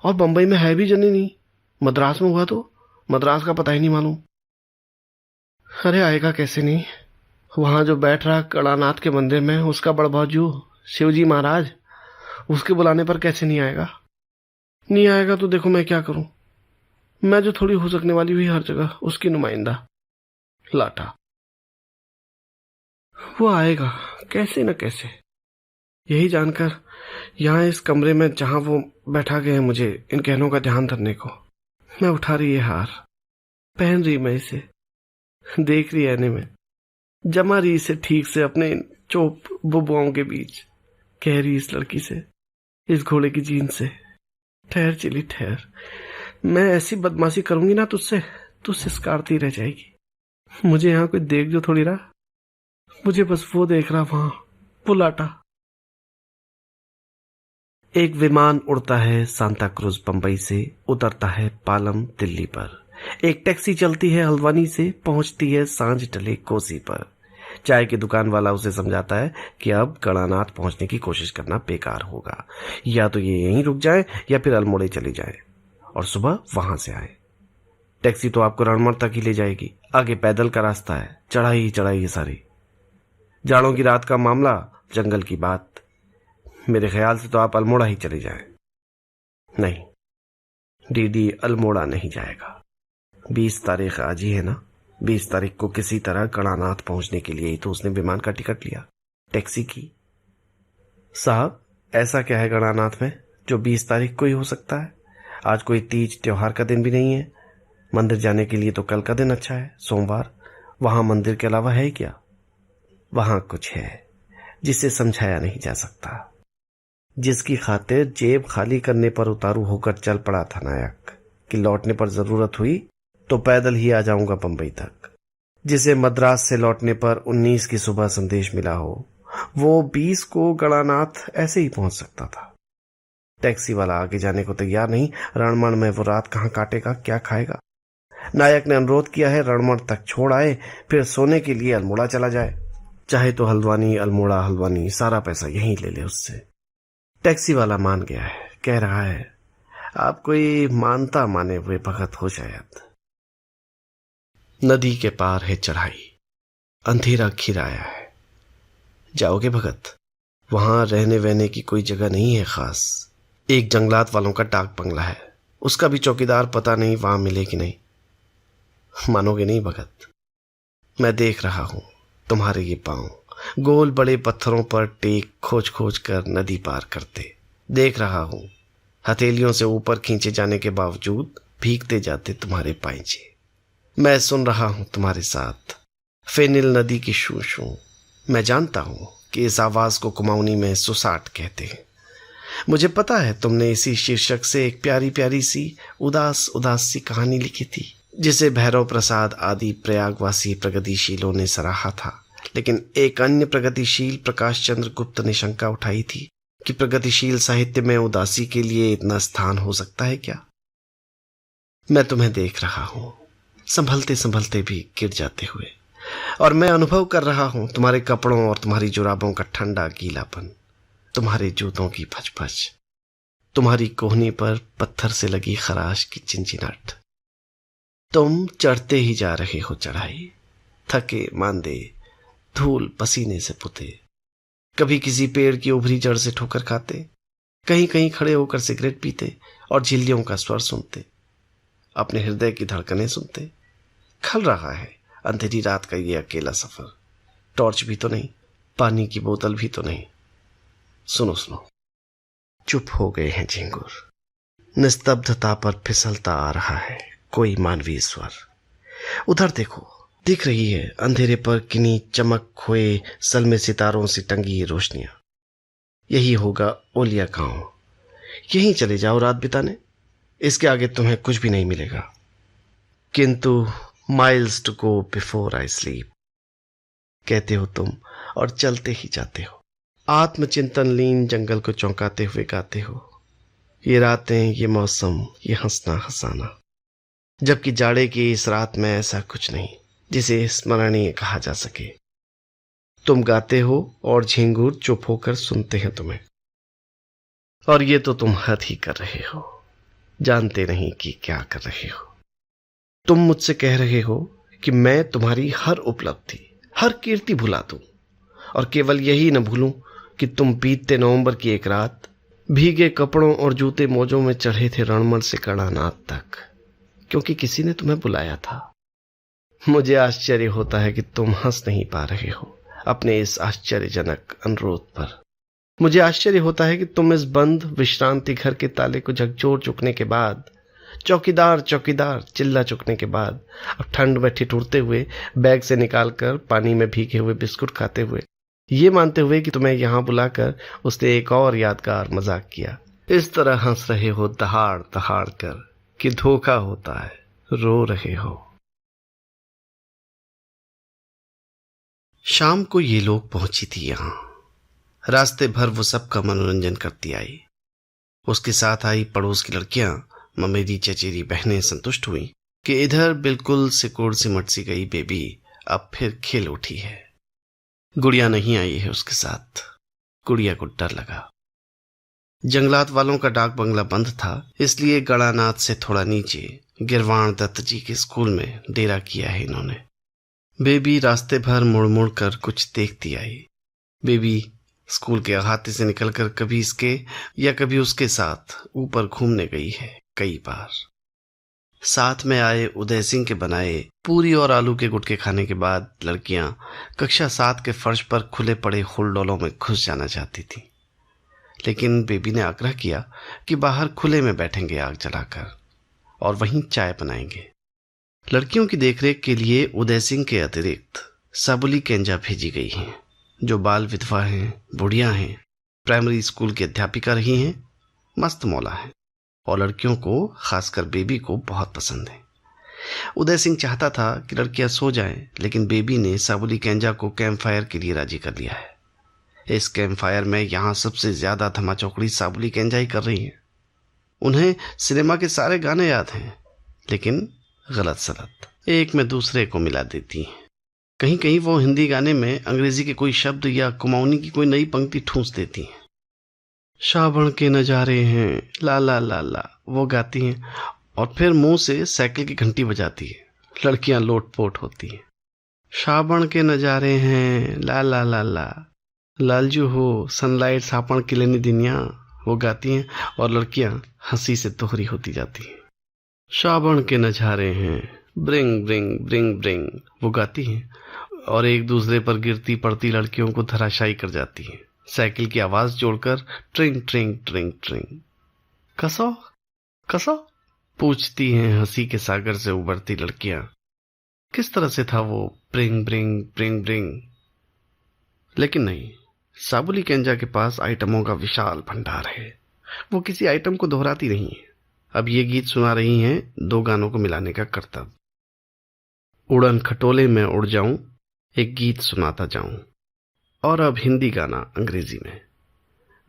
और बंबई में है भी जनी नहीं, मद्रास में हुआ तो मद्रास का पता ही नहीं मालूम। अरे आएगा कैसे नहीं? वहां जो बैठ रहा गणानाथ के मंदिर में, उसका बड़भाजू शिवजी महाराज, उसके बुलाने पर कैसे नहीं आएगा? नहीं आएगा तो देखो मैं क्या करूं। मैं जो थोड़ी हो सकने वाली हुई हर जगह उसकी नुमाइंदा लाटा। वो आएगा कैसे न कैसे, यही जानकर यहाँ इस कमरे में जहां वो बैठा गए मुझे इन कहनों का ध्यान धरने को, मैं उठा रही है हार, पहन रही मैं इसे, देख रही आईने में, जमा रही इसे ठीक से अपने इन चोप बुबुआओं के बीच, कह रही इस लड़की से, इस घोड़े की जीन से, ठहर चिली ठहर, मैं ऐसी बदमाशी करूंगी ना तुझसे, तू सिसकारती रह जाएगी। मुझे यहाँ कोई देख जो थोड़ी रहा, मुझे बस वो देख रहा वहां, वो लाटा। एक विमान उड़ता है सांता क्रूज बंबई से, उतरता है पालम दिल्ली पर। एक टैक्सी चलती है हल्द्वानी से, पहुंचती है सांझ ढले कोसी पर। चाय की दुकान वाला उसे समझाता है कि अब गणानाथ पहुंचने की कोशिश करना बेकार होगा, या तो ये यहीं रुक जाए या फिर अल्मोड़े चली जाए और सुबह वहां से आए। टैक्सी तो आपको रणमड़ तक ही ले जाएगी, आगे पैदल का रास्ता है, चढ़ाई ही चढ़ाई है सारी। जाड़ों की रात का मामला, जंगल की बात, मेरे ख्याल से तो आप अल्मोड़ा ही चले जाएं। नहीं, डीडी अल्मोड़ा नहीं जाएगा। 20 तारीख आज ही है ना, 20 तारीख को किसी तरह गणानाथ पहुंचने के लिए ही तो उसने विमान का टिकट लिया, टैक्सी की। साहब, ऐसा क्या है गणानाथ में जो 20 तारीख को ही हो सकता है? आज कोई तीज त्योहार का दिन भी नहीं है। मंदिर जाने के लिए तो कल का दिन अच्छा है, सोमवार। वहां मंदिर के अलावा है क्या? वहां कुछ है जिसे समझाया नहीं जा सकता। जिसकी खातिर जेब खाली करने पर उतारू होकर चल पड़ा था नायक कि लौटने पर जरूरत हुई तो पैदल ही आ जाऊंगा बंबई तक। जिसे मद्रास से लौटने पर 19 की सुबह संदेश मिला हो, वो 20 को गणानाथ ऐसे ही पहुंच सकता था। टैक्सी वाला आगे जाने को तैयार नहीं। रणमण में वो रात कहाँ काटेगा, क्या खाएगा? नायक ने अनुरोध किया है रणमण तक छोड़ आए, फिर सोने के लिए अल्मोड़ा चला जाए। चाहे तो हल्द्वानी अल्मोड़ा हल्द्वानी, सारा पैसा यहीं ले ले उससे। टैक्सी वाला मान गया है, कह रहा है आप कोई मानता माने हुए भगत हो शायद। नदी के पार है चढ़ाई, अंधेरा घिर आया है। जाओगे भगत? वहां रहने वहने की कोई जगह नहीं है खास। एक जंगलात वालों का डाक बंगला है, उसका भी चौकीदार पता नहीं वहां मिले कि नहीं। मानोगे नहीं भगत, मैं देख रहा हूं तुम्हारे ये पांव गोल बड़े पत्थरों पर टेक खोज खोज कर नदी पार करते। देख रहा हूं हथेलियों से ऊपर खींचे जाने के बावजूद भीगते जाते तुम्हारे पांचे। मैं सुन रहा हूं तुम्हारे साथ फेनिल नदी की शू शू। मैं जानता हूं कि इस आवाज को कुमाऊनी में सुसाट कहते हैं। मुझे पता है तुमने इसी शीर्षक से एक प्यारी प्यारी सी उदास उदास सी कहानी लिखी थी, जिसे भैरव प्रसाद आदि प्रयागवासी प्रगतिशीलों ने सराहा था। लेकिन एक अन्य प्रगतिशील प्रकाश चंद्र गुप्त ने शंका उठाई थी कि प्रगतिशील साहित्य में उदासी के लिए इतना स्थान हो सकता है क्या? मैं तुम्हें देख रहा हूं संभलते संभलते भी गिर जाते हुए, और मैं अनुभव कर रहा हूं तुम्हारे कपड़ों और तुम्हारी जुराबों का ठंडा गीलापन, तुम्हारे जूतों की फचफच, तुम्हारी कोहनी पर पत्थर से लगी खराश की चिंचिनाहट। तुम चढ़ते ही जा रहे हो चढ़ाई, थके मांदे, धूल पसीने से पुते। कभी किसी पेड़ की उभरी जड़ से ठोकर खाते, कहीं कहीं खड़े होकर सिगरेट पीते और झिल्लियों का स्वर सुनते, अपने हृदय की धड़कनें सुनते। खल रहा है अंधेरी रात का ये अकेला सफर। टॉर्च भी तो नहीं, पानी की बोतल भी तो नहीं। सुनो सुनो। चुप हो गए हैं झिंगुर। निस्तब्धता पर फिसलता आ रहा है कोई मानवीय स्वर। उधर देखो, दिख रही है अंधेरे पर किन्हीं चमक खोए सलमे सितारों से टंगी ये रोशनियां। यही होगा ओलिया गांव। यहीं चले जाओ रात बिताने, इसके आगे तुम्हें कुछ भी नहीं मिलेगा। किंतु miles to go before I sleep कहते हो तुम और चलते ही जाते हो। आत्मचिंतन लीन जंगल को चौंकाते हुए गाते हो। ये रातें, ये मौसम, ये हंसना हंसाना, जबकि जाड़े की इस रात में ऐसा कुछ नहीं जिसे स्मरणीय कहा जा सके। तुम गाते हो और झिंगुर चुप होकर सुनते हैं तुम्हें। और ये तो तुम हद ही कर रहे हो, जानते नहीं कि क्या कर रहे हो। तुम मुझसे कह रहे हो कि मैं तुम्हारी हर उपलब्धि, हर कीर्ति भुला दूं, और केवल यही न भूलूं कि तुम बीतते नवंबर की एक रात भीगे कपड़ों और जूते मोजों में चढ़े थे रणमण से कड़ानाथ तक, क्योंकि किसी ने तुम्हें बुलाया था। मुझे आश्चर्य होता है कि तुम हंस नहीं पा रहे हो अपने इस आश्चर्यजनक अनुरोध पर। मुझे आश्चर्य होता है कि तुम इस बंद विश्रांति घर के ताले को झकझोर चुकने के बाद, चौकीदार चौकीदार चिल्ला चुकने के बाद, अब ठंड में ठिठुरते हुए बैग से निकालकर पानी में भीगे हुए बिस्कुट खाते हुए, ये मानते हुए कि तुम्हें यहां बुलाकर उसने एक और यादगार मजाक किया, इस तरह हंस रहे हो दहाड़ दहाड़ कर कि धोखा होता है, रो रहे हो। शाम को ये लोग पहुंची थी यहां। रास्ते भर वो सबका मनोरंजन करती आई। उसके साथ आई पड़ोस की लड़कियां, ममेरी चचेरी बहनें संतुष्ट हुई कि इधर बिल्कुल सिकुड़ सिमट सी गई बेबी अब फिर खेल उठी है। गुड़िया नहीं आई है उसके साथ। गुड़िया को डर लगा। जंगलात वालों का डाक बंगला बंद था, इसलिए गणानाथ से थोड़ा नीचे गिरवाण दत्त जी के स्कूल में डेरा किया है इन्होंने। बेबी रास्ते भर मुड़ मुड़ कर कुछ देखती आई। बेबी स्कूल के अहाते से निकलकर कभी इसके या कभी उसके साथ ऊपर घूमने गई है कई बार। साथ में आए उदय सिंह के बनाए पूरी और आलू के गुटके खाने के बाद लड़कियां कक्षा 7 के फर्श पर खुले पड़े हुलडोलों में घुस जाना चाहती थी, लेकिन बेबी ने आग्रह किया कि बाहर खुले में बैठेंगे आग जलाकर और वहीं चाय बनाएंगे। लड़कियों की देखरेख के लिए उदय सिंह के अतिरिक्त सबुली केंजा भेजी गई हैं, जो बाल विधवा हैं, बुढ़िया हैं प्राइमरी स्कूल की अध्यापिका रही हैं, मस्त मौला है और लड़कियों को, खासकर बेबी को बहुत पसंद है। उदय सिंह चाहता था कि लड़कियां सो जाएं, लेकिन बेबी ने साबुली केंजा को कैंप फायर के लिए राजी कर लिया है। इस कैंप फायर में यहाँ सबसे ज्यादा धमाचौकड़ी साबुली केंजा ही कर रही है। उन्हें सिनेमा के सारे गाने याद हैं, लेकिन गलत सलत एक में दूसरे को मिला देती हैं। कहीं कहीं वो हिंदी गाने में अंग्रेजी के कोई शब्द या कुमाऊनी की कोई नई पंक्ति ठूंस देती हैं। श्रावण के नजारे हैं ला ला ला ला वो गाती हैं और फिर मुंह से साइकिल की घंटी बजाती है। लड़कियां लोटपोट होती हैं। श्रावण के नजारे हैं ला ला ला ला लालजू हो सनलाइट सापण की लेनी दुनिया वो गाती हैं और लड़कियां हंसी से दोहरी होती जाती हैं। श्रावण के नजारे हैं ब्रिंग ब्रिंग ब्रिंग ब्रिंग वो गाती हैं और एक दूसरे पर गिरती पड़ती लड़कियों को धराशायी कर जाती हैं। साइकिल की आवाज जोड़कर ट्रिंग ट्रिंग ट्रिंग ट्रिंग। कसो कसो पूछती हैं हंसी के सागर से उबरती लड़कियां। किस तरह से था वो ब्रिंग ब्रिंग ब्रिंग ब्रिंग? लेकिन नहीं, साबुली केंजा के पास आइटमों का विशाल भंडार है। वो किसी आइटम को दोहराती नहीं है। अब ये गीत सुना रही हैं 2 गानों को मिलाने का करतब। उड़न खटोले में उड़ जाऊं, एक गीत सुनाता जाऊं। और अब हिंदी गाना अंग्रेजी में।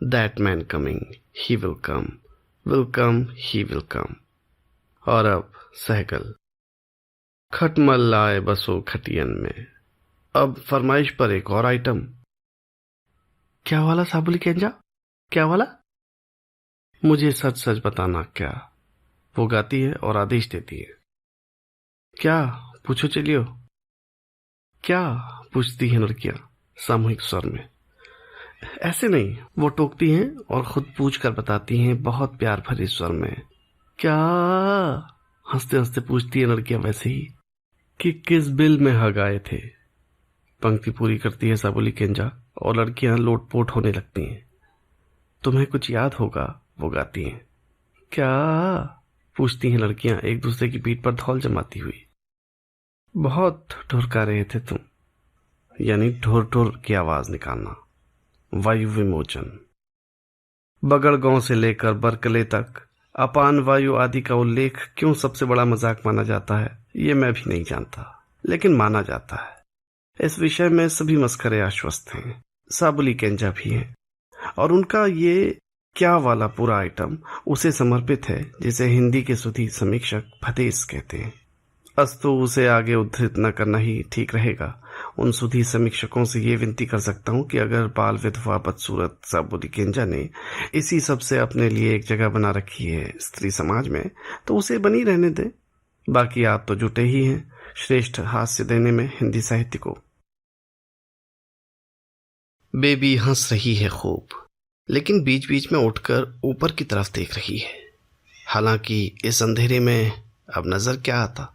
That man coming he will come he will come. और अब सहगल खटमल लाए बसो खटियन में। अब फरमाइश पर एक और आइटम। क्या वाला साबुली केंजा, क्या वाला? मुझे सच सच बताना क्या, वो गाती है और आदेश देती है। क्या पूछो चलियो। क्या पूछती हैं लड़कियां सामूहिक स्वर में। ऐसे नहीं, वो टोकती हैं और खुद पूछ कर बताती हैं बहुत प्यार भरे स्वर में। क्या हंसते हंसते पूछती है लड़कियां वैसे ही कि किस बिल में हग आए थे। पंक्ति पूरी करती है साबुली केंजा और लड़कियां लोटपोट होने लगती हैं। तुम्हें कुछ याद होगा, वो गाती हैं। क्या पूछती हैं लड़कियां एक दूसरे की पीठ पर धौल जमाती हुई। बहुत ढुरका रहे थे तुम, यानी ढुर ढुर की आवाज निकालना। वायु विमोचन। बगड़ गांव से लेकर बरकले तक अपान वायु आदि का उल्लेख क्यों सबसे बड़ा मजाक माना जाता है, ये मैं भी नहीं जानता, लेकिन माना जाता है। इस विषय में सभी मस्खरे आश्वस्त हैं, साबुली केंजा भी हैं, और उनका ये क्या वाला पूरा आइटम उसे समर्पित है, जिसे हिंदी के सुधी समीक्षक भदेस कहते हैं। अस्तु उसे आगे उद्धृत न करना ही ठीक रहेगा। उन सुधी समीक्षकों से ये विनती कर सकता हूं कि अगर बाल विधवा बदसूरत साबुली केंजा ने इसी सब से अपने लिए एक जगह बना रखी है स्त्री समाज में, तो उसे बनी रहने दे। बाकी आप तो जुटे ही हैं श्रेष्ठ हास्य देने में हिंदी साहित्य को। बेबी हंस रही है खूब, लेकिन बीच बीच में उठकर ऊपर की तरफ देख रही है। हालांकि इस अंधेरे में अब नजर क्या आता।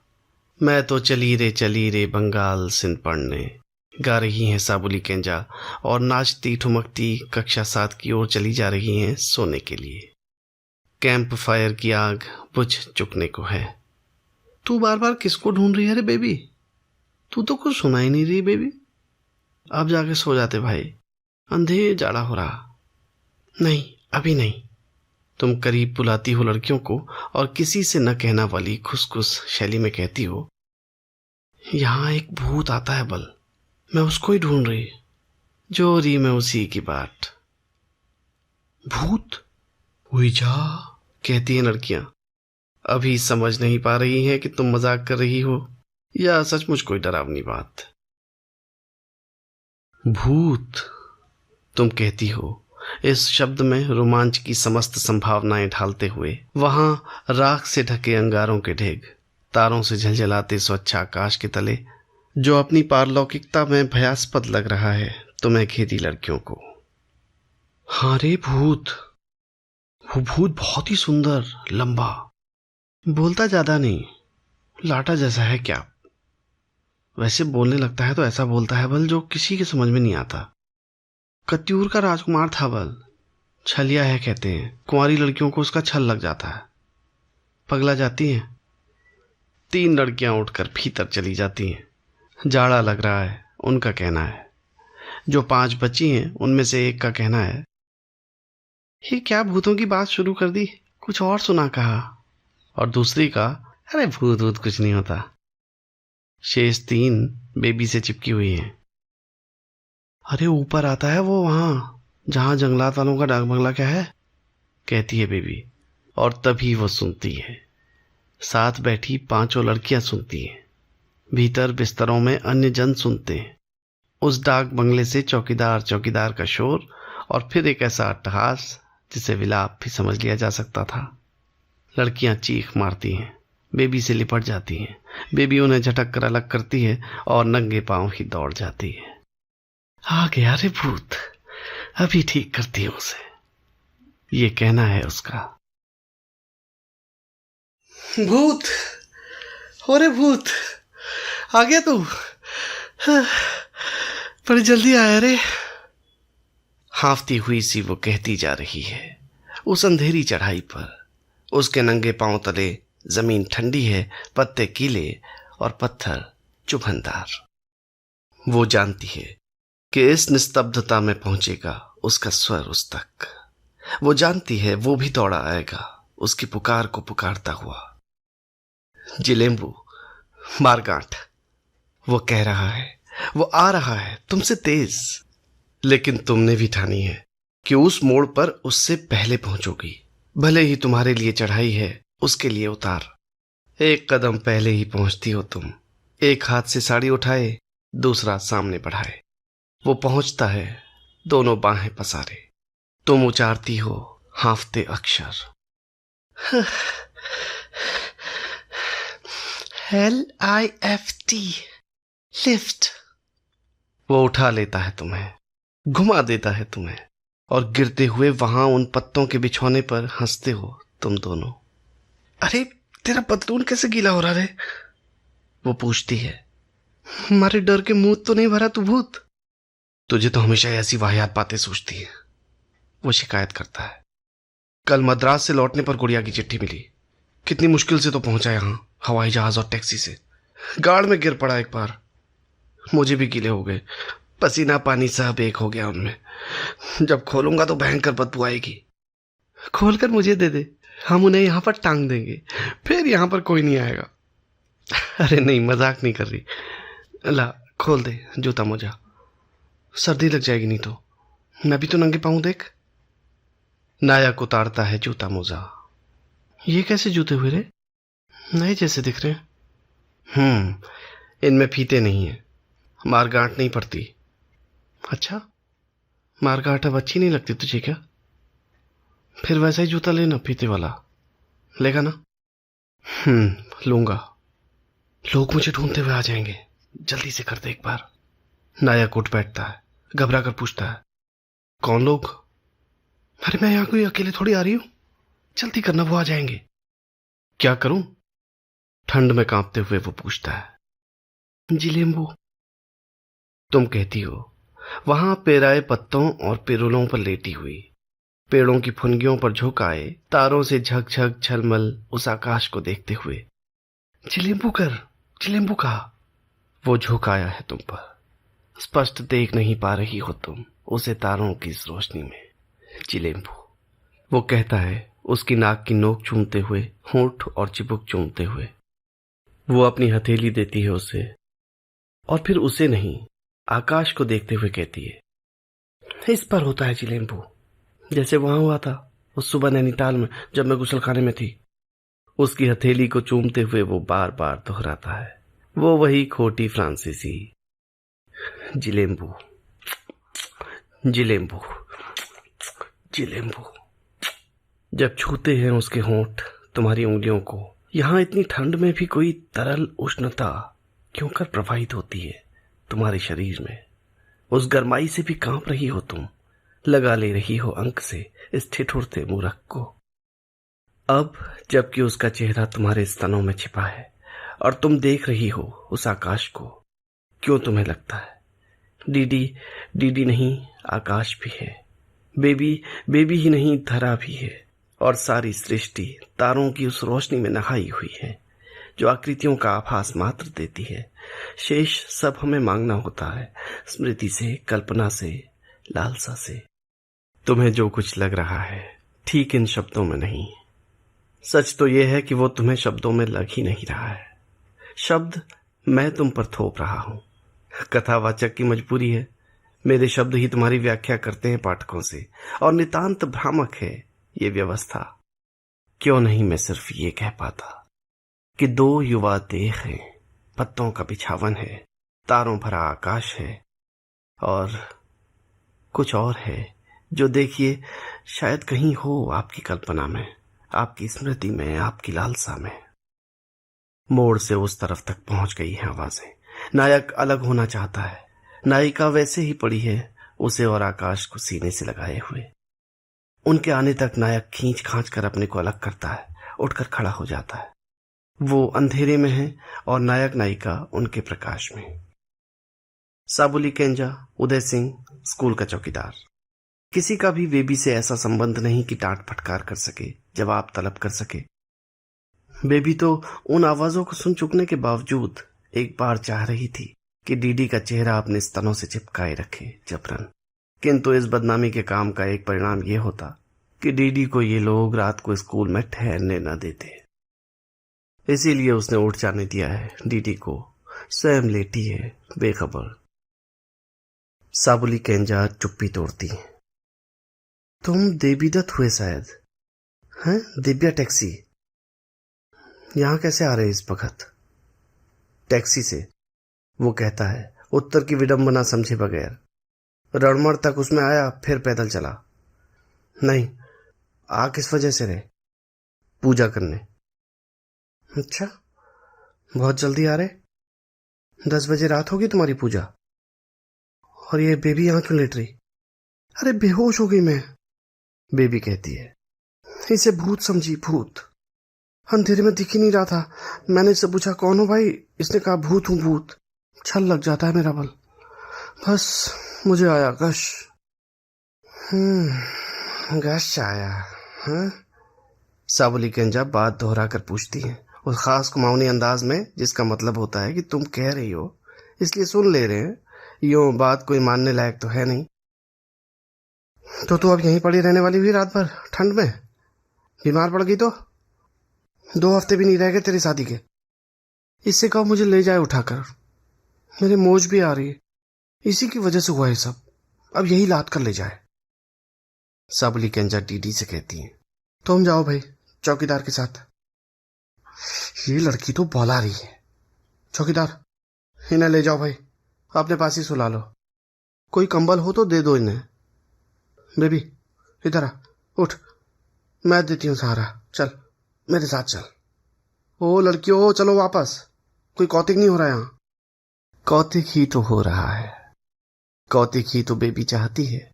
मैं तो चली रे बंगाल सिंध पढ़ने, गा रही हैं साबुली केंजा और नाचती ठुमकती कक्षा 7 की ओर चली जा रही हैं सोने के लिए। कैंप फायर की आग बुझ चुकने को है। तू बार बार किसको ढूंढ रही है रे बेबी? तू तो कुछ सुना ही नहीं रही बेबी। अब जाके सो जाते भाई, अंधेर जाड़ा हो रहा। नहीं अभी नहीं। तुम करीब बुलाती हो लड़कियों को और किसी से न कहना वाली खुसखुस शैली में कहती हो, यहां एक भूत आता है बल, मैं उसको ही ढूंढ रही। जोरी में उसी की बात। भूत हुई जा, कहती हैं लड़कियां। अभी समझ नहीं पा रही हैं कि तुम मजाक कर रही हो या सचमुच कोई डरावनी बात। भूत तुम कहती हो, इस शब्द में रोमांच की समस्त संभावनाएं ढालते हुए। वहां राख से ढके अंगारों के ढेग, तारों से झलझलाते स्वच्छ आकाश के तले, जो अपनी पारलौकिकता में भयास्पद लग रहा है तुम्हें घेरी लड़कियों को। हाँ रे भूत, वो भूत बहुत ही सुंदर, लंबा, बोलता ज्यादा नहीं, लाटा जैसा है क्या। वैसे बोलने लगता है तो ऐसा बोलता है बल जो किसी के समझ में नहीं आता। कत्यूर का राजकुमार था बल, छलिया है कहते हैं। कुंवारी लड़कियों को उसका छल लग जाता है, पगला जाती हैं। 3 लड़कियां उठकर भीतर चली जाती हैं। जाड़ा लग रहा है उनका कहना है। जो 5 बची हैं उनमें से एक का कहना है, ये क्या भूतों की बात शुरू कर दी, कुछ और सुना कहा। और दूसरी का, अरे भूत भूत कुछ नहीं होता। शेष 3 बेबी से चिपकी हुई हैं। अरे ऊपर आता है वो, वहां जहां जंगलात वालों का डाक बंगला क्या है, कहती है बेबी। और तभी वो सुनती है। साथ बैठी 5 लड़कियां सुनती हैं। भीतर बिस्तरों में अन्य जन सुनते हैं। उस डाक बंगले से चौकीदार चौकीदार का शोर, और फिर एक ऐसा अट्टहास जिसे विलाप भी समझ लिया जा सकता था। लड़कियां चीख मारती हैं, बेबी से लिपट जाती हैं। बेबी उन्हें झटक कर अलग करती है और नंगे पांव ही दौड़ जाती है। आ गया रे भूत, अभी ठीक करती हूं उसे, ये कहना है उसका। भूत, अरे भूत आ गया तू, बड़ी जल्दी आया रे। हांफती हुई सी वो कहती जा रही है। उस अंधेरी चढ़ाई पर उसके नंगे पांव तले जमीन ठंडी है, पत्ते गीले और पत्थर चुभनदार। वो जानती है कि इस निस्तब्धता में पहुंचेगा उसका स्वर उस तक। वो जानती है वो भी दौड़ा आएगा उसकी पुकार को पुकारता हुआ। जिलेम्बू, मारगांठ, वो कह रहा है, वो आ रहा है तुमसे तेज। लेकिन तुमने भी ठानी है कि उस मोड़ पर उससे पहले पहुंचोगी। भले ही तुम्हारे लिए चढ़ाई है, उसके लिए उतार। एक कदम पहले ही पहुंचती हो तुम। एक हाथ से साड़ी उठाए, दूसरा सामने बढ़ाए। वो पहुंचता है, दोनों बाहें पसारे। तुम उचारती हो हांफते अक्षर, LIFT, लिफ्ट। वो उठा लेता है तुम्हें, घुमा देता है तुम्हें, और गिरते हुए वहां उन पत्तों के बिछौने पर हंसते हो तुम दोनों। अरे तेरा पतलून कैसे गीला हो रहा है? वो पूछती है। हमारे डर के मुंह तो नहीं भरा तू भूत? तुझे तो हमेशा ऐसी वाहियात बातें सोचती है, वो शिकायत करता है। कल मद्रास से लौटने पर गुड़िया की चिट्ठी मिली। कितनी मुश्किल से तो पहुंचा यहां, हवाई जहाज और टैक्सी से। गाड़ में गिर पड़ा एक बार, मुझे भी गीले हो गए, पसीना पानी सब एक हो गया उनमें। जब खोलूंगा तो भयंकर बदबू आएगी। खोलकर मुझे दे दे, हम उन्हें यहां पर टांग देंगे, फिर यहां पर कोई नहीं आएगा। अरे नहीं, मजाक नहीं कर रही। ला खोल दे जूता मोजा, सर्दी लग जाएगी नहीं तो। मैं भी तो नंगे पाऊं देख। नायक उतारता है जूता मोजा। ये कैसे जूते हुए रे, नए जैसे दिख रहे हैं। इनमें फीते नहीं है, मारगांठ नहीं पड़ती। अच्छा, मारगांठ अब अच्छी नहीं लगती तुझे क्या? फिर वैसा ही जूता लेना, फीते वाला। लेगा ना? लूंगा। लोग मुझे ढूंढते हुए आ जाएंगे, जल्दी से कर दे एक बार। नायक उठ बैठता है, घबरा कर पूछता है, कौन लोग? अरे मैं यहां कोई अकेले थोड़ी आ रही हूं, जल्दी करना, वो आ जाएंगे। क्या करूं? ठंड में कांपते हुए वो पूछता है। जिलेम्बू, तुम कहती हो, वहां पेराए पत्तों और पिरुलों पर लेटी हुई, पेड़ों की फुनगियों पर झुकाए, तारों से झकझक झलमल उस आकाश को देखते हुए। जिलेम्बू कर, जिलेम्बू कहा। वो झुकाया है तुम पर, स्पष्ट देख नहीं पा रही हो तुम उसे तारों की इस रोशनी में। जिलेम्बू, वो कहता है उसकी नाक की नोक चूमते हुए, होंठ और चिबुक चूमते हुए। वो अपनी हथेली देती है उसे, और फिर उसे नहीं, आकाश को देखते हुए कहती है, इस पर होता है जिलेम्बू, जैसे वहां हुआ था उस सुबह नैनीताल में जब मैं गुसलखाने में थी। उसकी हथेली को चूमते हुए वो बार बार दोहराता है, वो वही खोटी फ्रांसीसी। जिलेम्बू, जिलेम्बू, जिलेम्बू। जब छूते हैं उसके होंठ तुम्हारी उंगलियों को, यहां इतनी ठंड में भी कोई तरल उष्णता क्यों कर प्रवाहित होती है तुम्हारे शरीर में। उस गरमाई से भी कांप रही हो तुम, लगा ले रही हो अंक से इस ठिठुरते मूर्ख को। अब जबकि उसका चेहरा तुम्हारे स्तनों में छिपा है और तुम देख रही हो उस आकाश को, क्यों तुम्हें लगता है डीडी डीडी नहीं, आकाश भी है, बेबी बेबी ही नहीं, धरा भी है, और सारी सृष्टि तारों की उस रोशनी में नहाई हुई है जो आकृतियों का आभास मात्र देती है। शेष सब हमें मांगना होता है, स्मृति से, कल्पना से, लालसा से। तुम्हें जो कुछ लग रहा है ठीक इन शब्दों में नहीं, सच तो यह है कि वो तुम्हें शब्दों में लग ही नहीं रहा है। शब्द मैं तुम पर थोप रहा हूं। कथावाचक की मजबूरी है, मेरे शब्द ही तुम्हारी व्याख्या करते हैं पाठकों से, और नितांत भ्रामक है ये व्यवस्था। क्यों नहीं मैं सिर्फ ये कह पाता कि दो युवा देह हैं, पत्तों का बिछावन है, तारों भरा आकाश है, और कुछ और है जो देखिए शायद कहीं हो आपकी कल्पना में, आपकी स्मृति में, आपकी लालसा में। मोड़ से उस तरफ तक पहुंच गई हैं आवाजें। नायक अलग होना चाहता है, नायिका वैसे ही पड़ी है उसे और आकाश को सीने से लगाए हुए। उनके आने तक नायक खींच खांच कर अपने को अलग करता है, उठकर खड़ा हो जाता है। वो अंधेरे में है और नायक नायिका उनके प्रकाश में। साबुली केंजा, उदय सिंह, स्कूल का चौकीदार। किसी का भी बेबी से ऐसा संबंध नहीं कि डांट फटकार कर सके, जवाब तलब कर सके। बेबी तो उन आवाजों को सुन चुकने के बावजूद एक बार चाह रही थी कि डीडी का चेहरा अपने स्तनों से चिपकाए रखे जबरन। किंतु इस बदनामी के काम का एक परिणाम यह होता कि डीडी को ये लोग रात को स्कूल में ठहरने न देते। इसीलिए उसने उठ जाने दिया है डीडी को, स्वयं लेटी है बेखबर। साबुली केंजा चुप्पी तोड़ती। तुम देवीदत्त हुए शायद, हैं? दिव्या टैक्सी यहां कैसे आ रहे इस वक्त? टैक्सी से, वो कहता है उत्तर की विडंबना समझे बगैर। रणमर तक उसमें आया, फिर पैदल चला। नहीं, आ किस वजह से रहे? पूजा करने। अच्छा, बहुत जल्दी आ रहे? 10 बजे रात होगी तुम्हारी पूजा? और ये बेबी यहां क्यों लेट रही? अरे बेहोश हो गई मैं, बेबी कहती है। इसे भूत समझी, भूत। अंधेरे में दिख ही नहीं रहा था। मैंने इससे पूछा कौन हो भाई? इसने कहा भूत हूं, भूत। छल लग जाता है मेरा बल। बस मुझे आया गश। गश आया, हाँ? साबुली केंजा बात दोहरा कर पूछती है, उस खास कुमाऊनी अंदाज में जिसका मतलब होता है कि तुम कह रही हो इसलिए सुन ले रहे हैं, यूं बात कोई मानने लायक तो है नहीं। तो तू अब यहीं पड़ी रहने वाली हुई रात भर ठंड में? बीमार पड़ गई तो? 2 हफ्ते भी नहीं रह गए तेरी शादी के। इससे कहो मुझे ले जाए उठाकर, मेरे मौज भी आ रही है। इसी की वजह से हुआ है सब, अब यही लाद कर ले जाए। साबुली केंजा डीडी से कहती है, तुम जाओ भाई चौकीदार के साथ। ये लड़की तो बौला रही है। चौकीदार, इन्हें ले जाओ भाई, अपने पास ही सुला लो। कोई कंबल हो तो दे दो इन्हें। बेबी इधर आ, उठ, मैं देती हूँ सहारा। चल मेरे साथ चल। ओ लड़कियों, चलो वापस, कोई कौतिक नहीं हो रहा यहाँ। कौतिक ही तो हो रहा है, कौतिक ही तो बेबी चाहती है।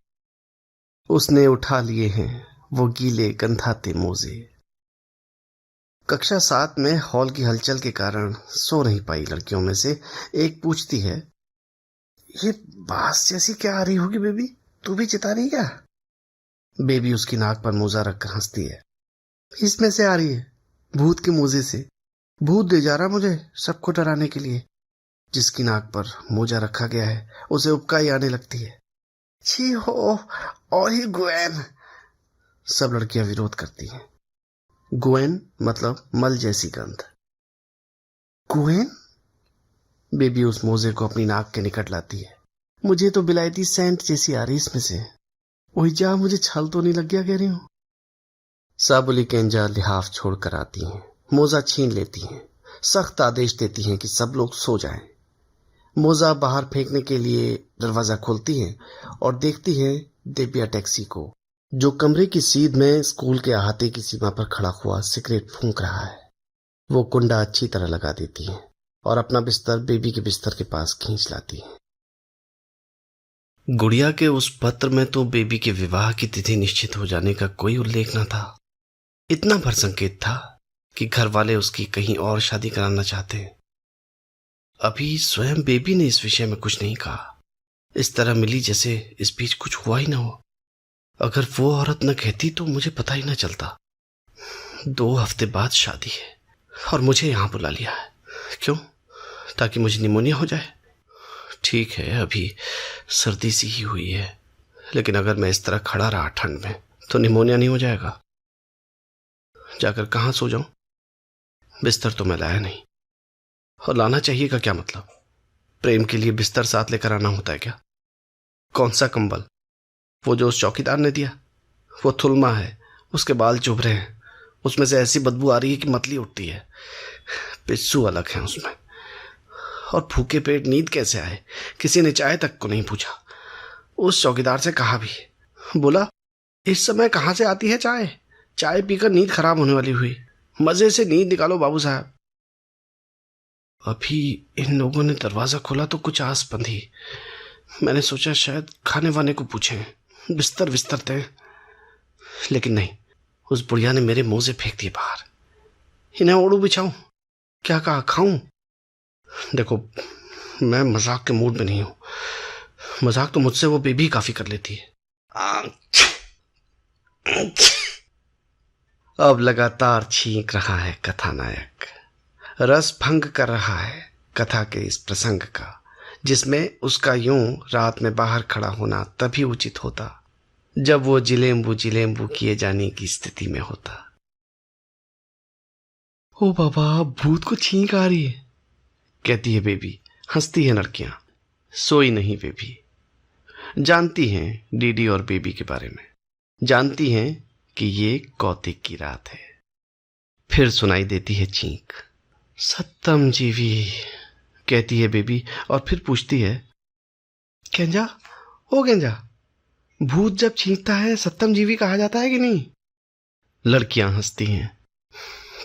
उसने उठा लिए हैं वो गीले गंधाते मोजे। कक्षा 7 में हॉल की हलचल के कारण सो नहीं पाई लड़कियों में से एक पूछती है, ये बांस जैसी क्या आ रही होगी बेबी? तू भी चिता रही क्या? बेबी उसकी नाक पर मोजा रखकर हंसती है। इसमें से आ रही है, भूत के मोजे से। भूत दे जा रहा मुझे सबको डराने के लिए। जिसकी नाक पर मोजा रखा गया है उसे उबकाई आने लगती है। छी हो, और ही गुएन। सब लड़कियां विरोध करती हैं। गुएन मतलब मल जैसी गंध। गुएन? बेबी उस मोजे को अपनी नाक के निकट लाती है। मुझे तो बिलायती सेंट जैसी आ रही इसमें से। ओही जा, मुझे छल तो नहीं लग गया कह रही हूं। साबुली केंजा लिहाफ छोड़कर आती हैं, मोजा छीन लेती हैं, सख्त आदेश देती हैं कि सब लोग सो जाएं। मोजा बाहर फेंकने के लिए दरवाजा खोलती हैं और देखती हैं दिव्या टैक्सी को, जो कमरे की सीध में स्कूल के अहाते की सीमा पर खड़ा हुआ सिगरेट फूंक रहा है। वो कुंडा अच्छी तरह लगा देती हैं और अपना बिस्तर बेबी के बिस्तर के पास खींच लाती हैं। गुड़िया के उस पत्र में तो बेबी के विवाह की तिथि निश्चित हो जाने का कोई उल्लेख न था। इतना भर संकेत था कि घर वाले उसकी कहीं और शादी कराना चाहते हैं। अभी स्वयं बेबी ने इस विषय में कुछ नहीं कहा। इस तरह मिली जैसे इस बीच कुछ हुआ ही ना हो। अगर वो औरत न कहती तो मुझे पता ही ना चलता। 2 हफ्ते बाद शादी है और मुझे यहां बुला लिया है। क्यों? ताकि मुझे निमोनिया हो जाए? ठीक है, अभी सर्दी सी ही हुई है, लेकिन अगर मैं इस तरह खड़ा रहा ठंड में तो निमोनिया नहीं हो जाएगा? जाकर कहाँ सो जाऊं? बिस्तर तो मैं लाया नहीं, और लाना चाहिए का क्या मतलब? प्रेम के लिए बिस्तर साथ लेकर आना होता है क्या? कौन सा कंबल? वो जो उस चौकीदार ने दिया? वो थुलमा है, उसके बाल चुभ रहे हैं, उसमें से ऐसी बदबू आ रही है कि मतली उठती है। पिस्सू अलग है उसमें। और भूखे पेट नींद कैसे आए? किसी ने चाय तक को नहीं पूछा। उस चौकीदार से कहा भी, बोला इस समय कहाँ से आती है चाय? चाय पीकर नींद खराब होने वाली हुई, मजे से नींद निकालो बाबू साहब। अभी इन लोगों ने दरवाजा खोला तो कुछ आस बंधी। मैंने सोचा शायद खाने वाने को पूछें, बिस्तर विस्तर दें, लेकिन नहीं, उस बुढ़िया ने मेरे मुंह से फेंक दिए बाहर। इन्हें ओढ़ू बिछाऊं? क्या कहा, खाऊं? देखो, मैं मजाक के मूड में नहीं हूं। मजाक तो मुझसे वो बेबी काफी कर लेती है। अब लगातार छींक रहा है कथानायक, रस भंग कर रहा है कथा के इस प्रसंग का, जिसमें उसका यूं रात में बाहर खड़ा होना तभी उचित होता जब वो जिलेम्बू जिलेम्बू किए जाने की स्थिति में होता। ओ बाबा, भूत को छींक आ रही है, कहती है बेबी। हंसती है लड़कियां। सोई नहीं बेबी। जानती हैं डीडी और बेबी के बारे में, जानती हैं कि ये कौतिक की रात है। फिर सुनाई देती है चींक। सत्तम जीवी, कहती है बेबी, और फिर पूछती है, गेंजा, ओ गेंजा, भूत जब छींकता है सत्तम जीवी कहा जाता है कि नहीं? लड़कियां हंसती हैं।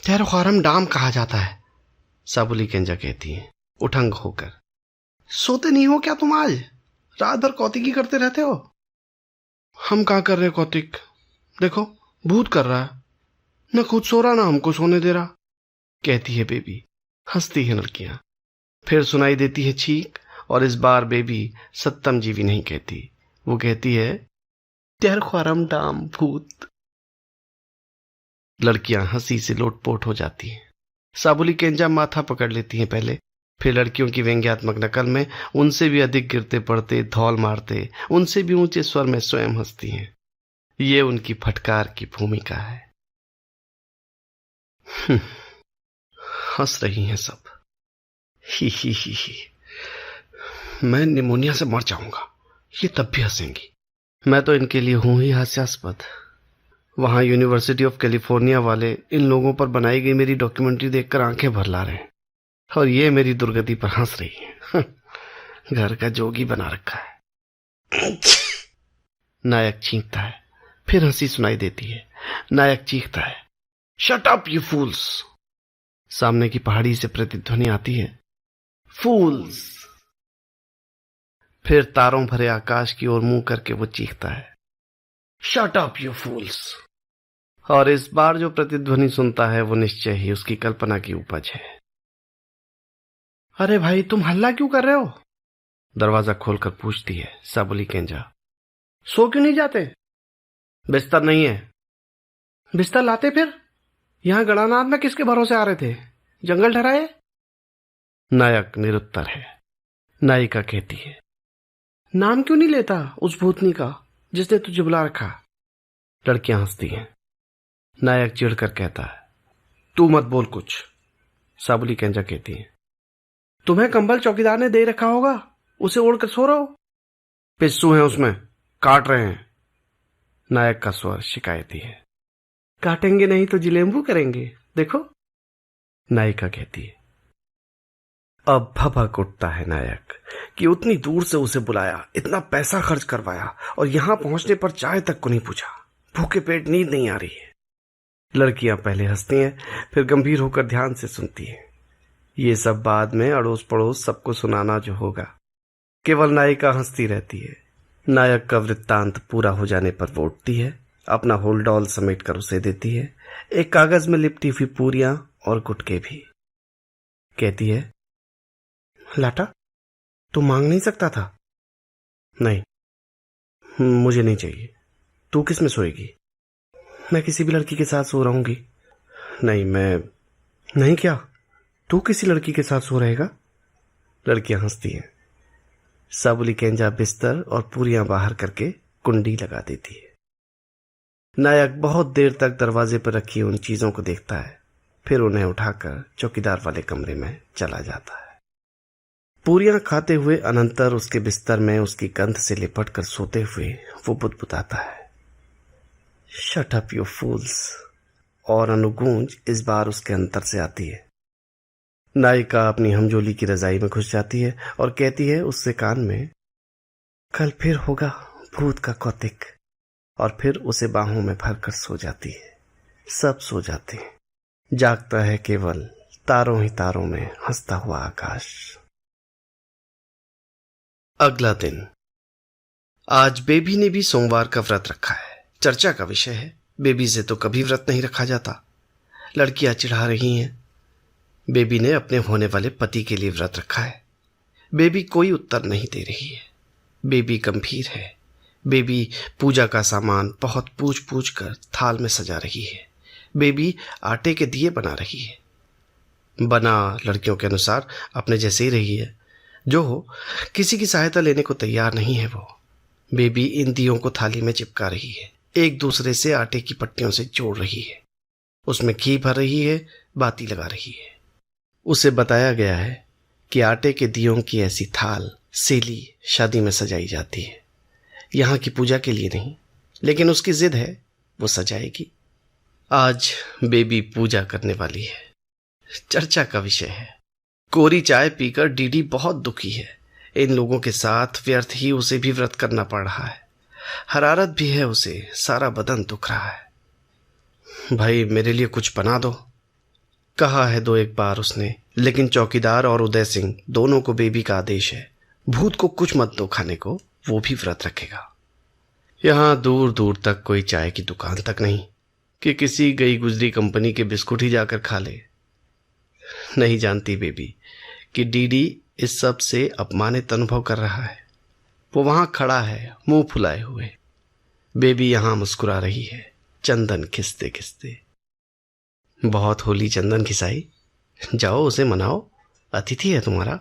तेरे ख्वारम डाम कहा जाता है, साबुली गेंजा कहती है उठंग होकर। सोते नहीं हो क्या तुम? आज रात भर कौतिकी करते रहते हो। हम कहाँ कर रहे कौतिक? देखो, भूत कर रहा है, न खुद सो रहा, ना हमको सोने दे रहा, कहती है बेबी। हंसती है लड़कियां। फिर सुनाई देती है चीख, और इस बार बेबी सत्तम जीवी नहीं कहती, वो कहती है तेर ख्वारम डाम भूत। लड़कियां हंसी से लोटपोट हो जाती हैं। साबुली केंजा माथा पकड़ लेती हैं पहले, फिर लड़कियों की व्यंग्यात्मक नकल में उनसे भी अधिक गिरते पड़ते, धौल मारते, उनसे भी ऊंचे स्वर में स्वयं हंसती हैं। ये उनकी फटकार की भूमिका है। हंस रही हैं सब। ही। मैं निमोनिया से मर जाऊंगा, ये तब भी हंसेंगी। मैं तो इनके लिए हूं ही हास्यास्पद। वहां यूनिवर्सिटी ऑफ कैलिफोर्निया वाले इन लोगों पर बनाई गई मेरी डॉक्यूमेंट्री देखकर आंखें भर ला रहे हैं, और ये मेरी दुर्गति पर हंस रही है। घर का जोगी बना रखा है। नायक चीखता है, फिर हंसी सुनाई देती है। नायक चीखता है, शट अप यू फूल्स। सामने की पहाड़ी से प्रतिध्वनि आती है, फूल्स। फिर तारों भरे आकाश की ओर मुंह करके वो चीखता है, शट अप यू फूल्स। और इस बार जो प्रतिध्वनि सुनता है वो निश्चय ही उसकी कल्पना की उपज है। अरे भाई, तुम हल्ला क्यों कर रहे हो? दरवाजा खोलकर पूछती है साबुली केंजा। सो क्यों नहीं जाते? बिस्तर नहीं है। बिस्तर लाते फिर। यहां गणानाथ में किसके भरोसे आ रहे थे? जंगल ठहराए? नायक निरुत्तर है। नायिका कहती है, नाम क्यों नहीं लेता उस भूतनी का जिसने तुझे बुला रखा? लड़कियां हंसती हैं। नायक चिढ़कर कहता है, तू मत बोल कुछ। साबुली केंजा कहती है, तुम्हें कंबल चौकीदार ने दे रखा होगा, उसे ओढ़कर सो रहो। पिस्सू हैं उसमें, काट रहे हैं। नायक का स्वर शिकायती है। काटेंगे नहीं तो जिलेम्बू करेंगे, देखो। नायिका कहती है। अब भभक उठता है नायक कि उतनी दूर से उसे बुलाया, इतना पैसा खर्च करवाया, और यहां पहुंचने पर चाय तक को नहीं पूछा। भूखे पेट नींद नहीं आ रही है। लड़कियां पहले हंसती हैं, फिर गंभीर होकर ध्यान से सुनती हैं। ये सब बाद में अड़ोस पड़ोस सबको सुनाना जो होगा। केवल नायिका हंसती रहती है। नायक का वृत्तांत पूरा हो जाने पर वो उठती है, अपना होलडॉल समेट कर उसे देती है, एक कागज में लिपटी हुई पूरियां और गुटके भी। कहती है, लाटा, तू मांग नहीं सकता था? नहीं, मुझे नहीं चाहिए। तू किस में सोएगी? मैं किसी भी लड़की के साथ सो रहूंगी। नहीं, मैं नहीं। क्या तू किसी लड़की के साथ सो रहेगा? लड़कियां हंसती हैं। साबुली केंजा बिस्तर और पूरियां बाहर करके कुंडी लगा देती है। नायक बहुत देर तक दरवाजे पर रखी उन चीजों को देखता है, फिर उन्हें उठाकर चौकीदार वाले कमरे में चला जाता है। पूरियां खाते हुए अनंतर उसके बिस्तर में उसकी कंध से लिपट कर सोते हुए वो बुदबुदाता है, शट अप यू फूल्स। और अनुगूंज इस बार उसके अंतर से आती है। नायिका अपनी हमजोली की रजाई में घुस जाती है और कहती है उससे कान में, कल फिर होगा भूत का कौतिक। और फिर उसे बाहों में भरकर सो जाती है। सब सो जाते हैं, जागता है केवल तारों ही तारों में हंसता हुआ आकाश। अगला दिन। आज बेबी ने भी सोमवार का व्रत रखा है। चर्चा का विषय है, बेबी से तो कभी व्रत नहीं रखा जाता। लड़कियां चिढ़ा रही हैं। बेबी ने अपने होने वाले पति के लिए व्रत रखा है। बेबी कोई उत्तर नहीं दे रही है। बेबी गंभीर है। बेबी पूजा का सामान बहुत पूछ पूछ कर थाल में सजा रही है। बेबी आटे के दिए बना रही है। बना लड़कियों के अनुसार अपने जैसे ही रही है। जो हो, किसी की सहायता लेने को तैयार नहीं है वो। बेबी इन दियों को थाली में चिपका रही है, एक दूसरे से आटे की पट्टियों से जोड़ रही है। उसमें घी भर रही है, बाती लगा रही है। उसे बताया गया है कि आटे के दियों की ऐसी थाल सेली शादी में सजाई जाती है, यहाँ की पूजा के लिए नहीं, लेकिन उसकी जिद है, वो सजाएगी। आज बेबी पूजा करने वाली है। चर्चा का विषय है। कोरी चाय पीकर डीडी बहुत दुखी है। इन लोगों के साथ व्यर्थ ही उसे भी व्रत करना पड़ रहा है। हरारत भी है उसे, सारा बदन दुख रहा है। भाई मेरे लिए कुछ बना दो, कहा है दो एक बार उसने, लेकिन चौकीदार और उदय सिंह दोनों को बेबी का आदेश है, भूत को कुछ मत दो खाने को, वो भी व्रत रखेगा। यहां दूर दूर तक कोई चाय की दुकान तक नहीं कि किसी गई गुजरी कंपनी के बिस्कुट ही जाकर खा ले। नहीं जानती बेबी कि डीडी इस सब से अपमानित अनुभव कर रहा है। वो वहां खड़ा है मुंह फुलाए हुए। बेबी यहां मुस्कुरा रही है, चंदन खिसते खिसते। बहुत होली चंदन खिसाई, जाओ उसे मनाओ, अतिथि है तुम्हारा।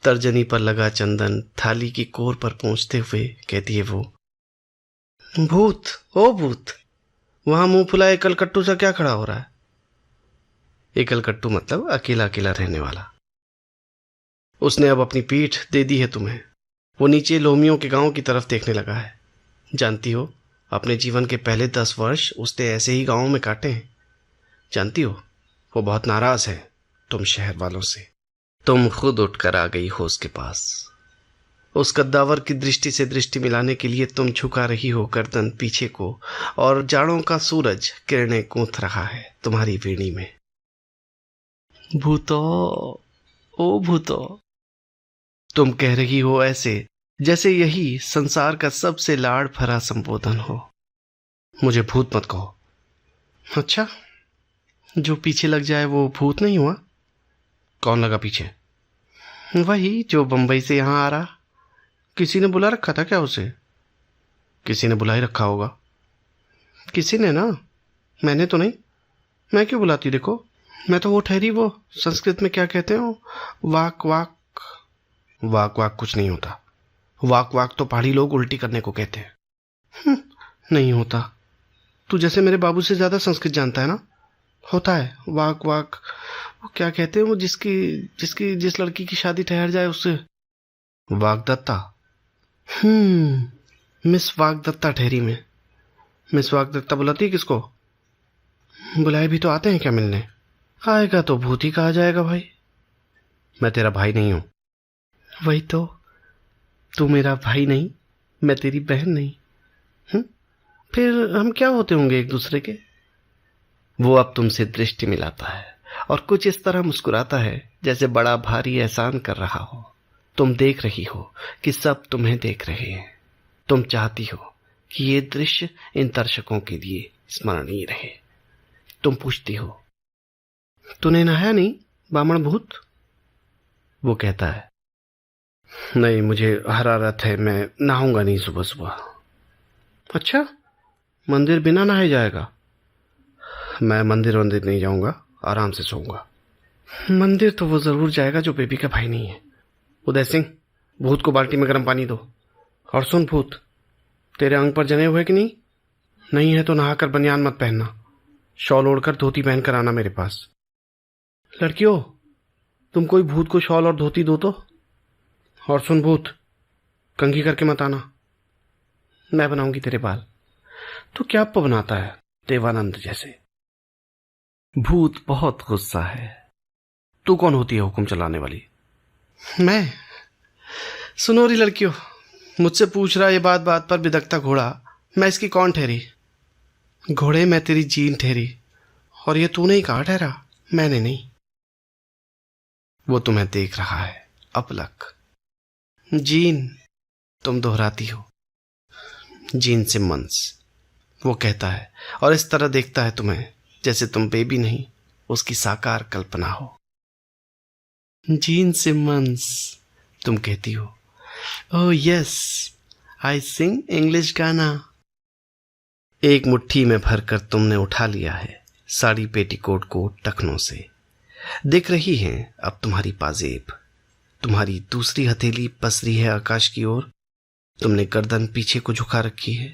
तर्जनी पर लगा चंदन थाली की कोर पर पहुंचते हुए कहती है वो, भूत ओ भूत, वहां मुंह फुलाए कलकट्टू सा क्या खड़ा हो रहा है? एकलकट्टू मतलब अकेला अकेला रहने वाला। उसने अब अपनी पीठ दे दी है तुम्हें। वो नीचे लोमियों के गांव की तरफ देखने लगा है। जानती हो, अपने जीवन के पहले 10 वर्ष उसने ऐसे ही गांवों में काटे हैं। जानती हो, वो बहुत नाराज है तुम शहर वालों से। तुम खुद उठकर आ गई हो उसके पास। उस कद्दावर की दृष्टि से दृष्टि मिलाने के लिए तुम झुका रही हो गर्दन पीछे को, और जाड़ों का सूरज किरणें गूंथ रहा है तुम्हारी वीणी में। भूतो ओ भूतो, तुम कह रही हो ऐसे जैसे यही संसार का सबसे लाड़ भरा संबोधन हो। मुझे भूत मत कहो। अच्छा, जो पीछे लग जाए वो भूत नहीं हुआ? कौन लगा पीछे? वही जो बंबई से यहां आ रहा। किसी ने बुला रखा था क्या उसे? किसी ने बुला ही रखा होगा। किसी ने ना, मैंने तो नहीं। मैं क्यों बुलाती? देखो, मैं तो वो ठहरी, वो संस्कृत में क्या कहते हो, वाक वाक। वाक वाक कुछ नहीं होता। वाक वाक तो पहाड़ी लोग उल्टी करने को कहते हैं। नहीं होता। तू जैसे मेरे बाबू से ज्यादा संस्कृत जानता है ना। होता है वाक वाक। वो क्या कहते हैं, वो जिस लड़की की शादी ठहर जाए उससे। वागदत्ता। मिस वागदत्ता ठहरी में। मिस वागदत्ता बुलाती है किसको? बुलाए भी तो आते हैं क्या मिलने? आएगा तो भूत ही कहा जाएगा भाई। मैं तेरा भाई नहीं हूं। वही तो, तू मेरा भाई नहीं, मैं तेरी बहन नहीं। फिर हम क्या होते होंगे एक दूसरे के? वो अब तुमसे दृष्टि मिलाता है और कुछ इस तरह मुस्कुराता है जैसे बड़ा भारी एहसान कर रहा हो। तुम देख रही हो कि सब तुम्हें देख रहे हैं। तुम चाहती हो कि ये दृश्य इन दर्शकों के लिए स्मरणीय रहे। तुम पूछती हो, तूने नहाया नहीं बामण भूत? वो कहता है, नहीं, मुझे हरारत है, मैं नहाऊंगा नहीं सुबह सुबह। अच्छा, मंदिर बिना नहाए जाएगा? मैं मंदिर नहीं जाऊंगा, आराम से सोऊंगा। मंदिर तो वो जरूर जाएगा जो बेबी का भाई नहीं है। उदय सिंह, भूत को बाल्टी में गर्म पानी दो। और सुन भूत, तेरे अंग पर जने हुए कि नहीं? नहीं है तो नहाकर बनियान मत पहनना, शॉल ओढ़कर धोती पहनकर आना मेरे पास। लड़कियों, तुम कोई भूत को शॉल और धोती दो तो। और सुन भूत, कंघी करके मत आना, मैं बनाऊंगी तेरे बाल। तू क्या अप्पा बनाता है, देवानंद जैसे। भूत बहुत गुस्सा है। तू कौन होती है हुक्म चलाने वाली? मैं? सुनो री लड़कियों, मुझसे पूछ रहा ये बात बात पर बिदकता घोड़ा, मैं इसकी कौन ठहरी? घोड़े, मैं तेरी जीन ठहरी, और ये तूने ही कहा ठहरा, मैंने नहीं। वो तुम्हें देख रहा है अपलक। जीन, तुम दोहराती हो। जीन सिमंस, वो कहता है, और इस तरह देखता है तुम्हें जैसे तुम बेबी नहीं, उसकी साकार कल्पना हो। जीन सिमंस, तुम कहती हो, ओह यस, आई सिंग इंग्लिश गाना। एक मुट्ठी में भरकर तुमने उठा लिया है साड़ी पेटीकोट को टखनों से। दिख रही है अब तुम्हारी पाजेब। तुम्हारी दूसरी हथेली पसरी है आकाश की ओर। तुमने गर्दन पीछे को झुका रखी है,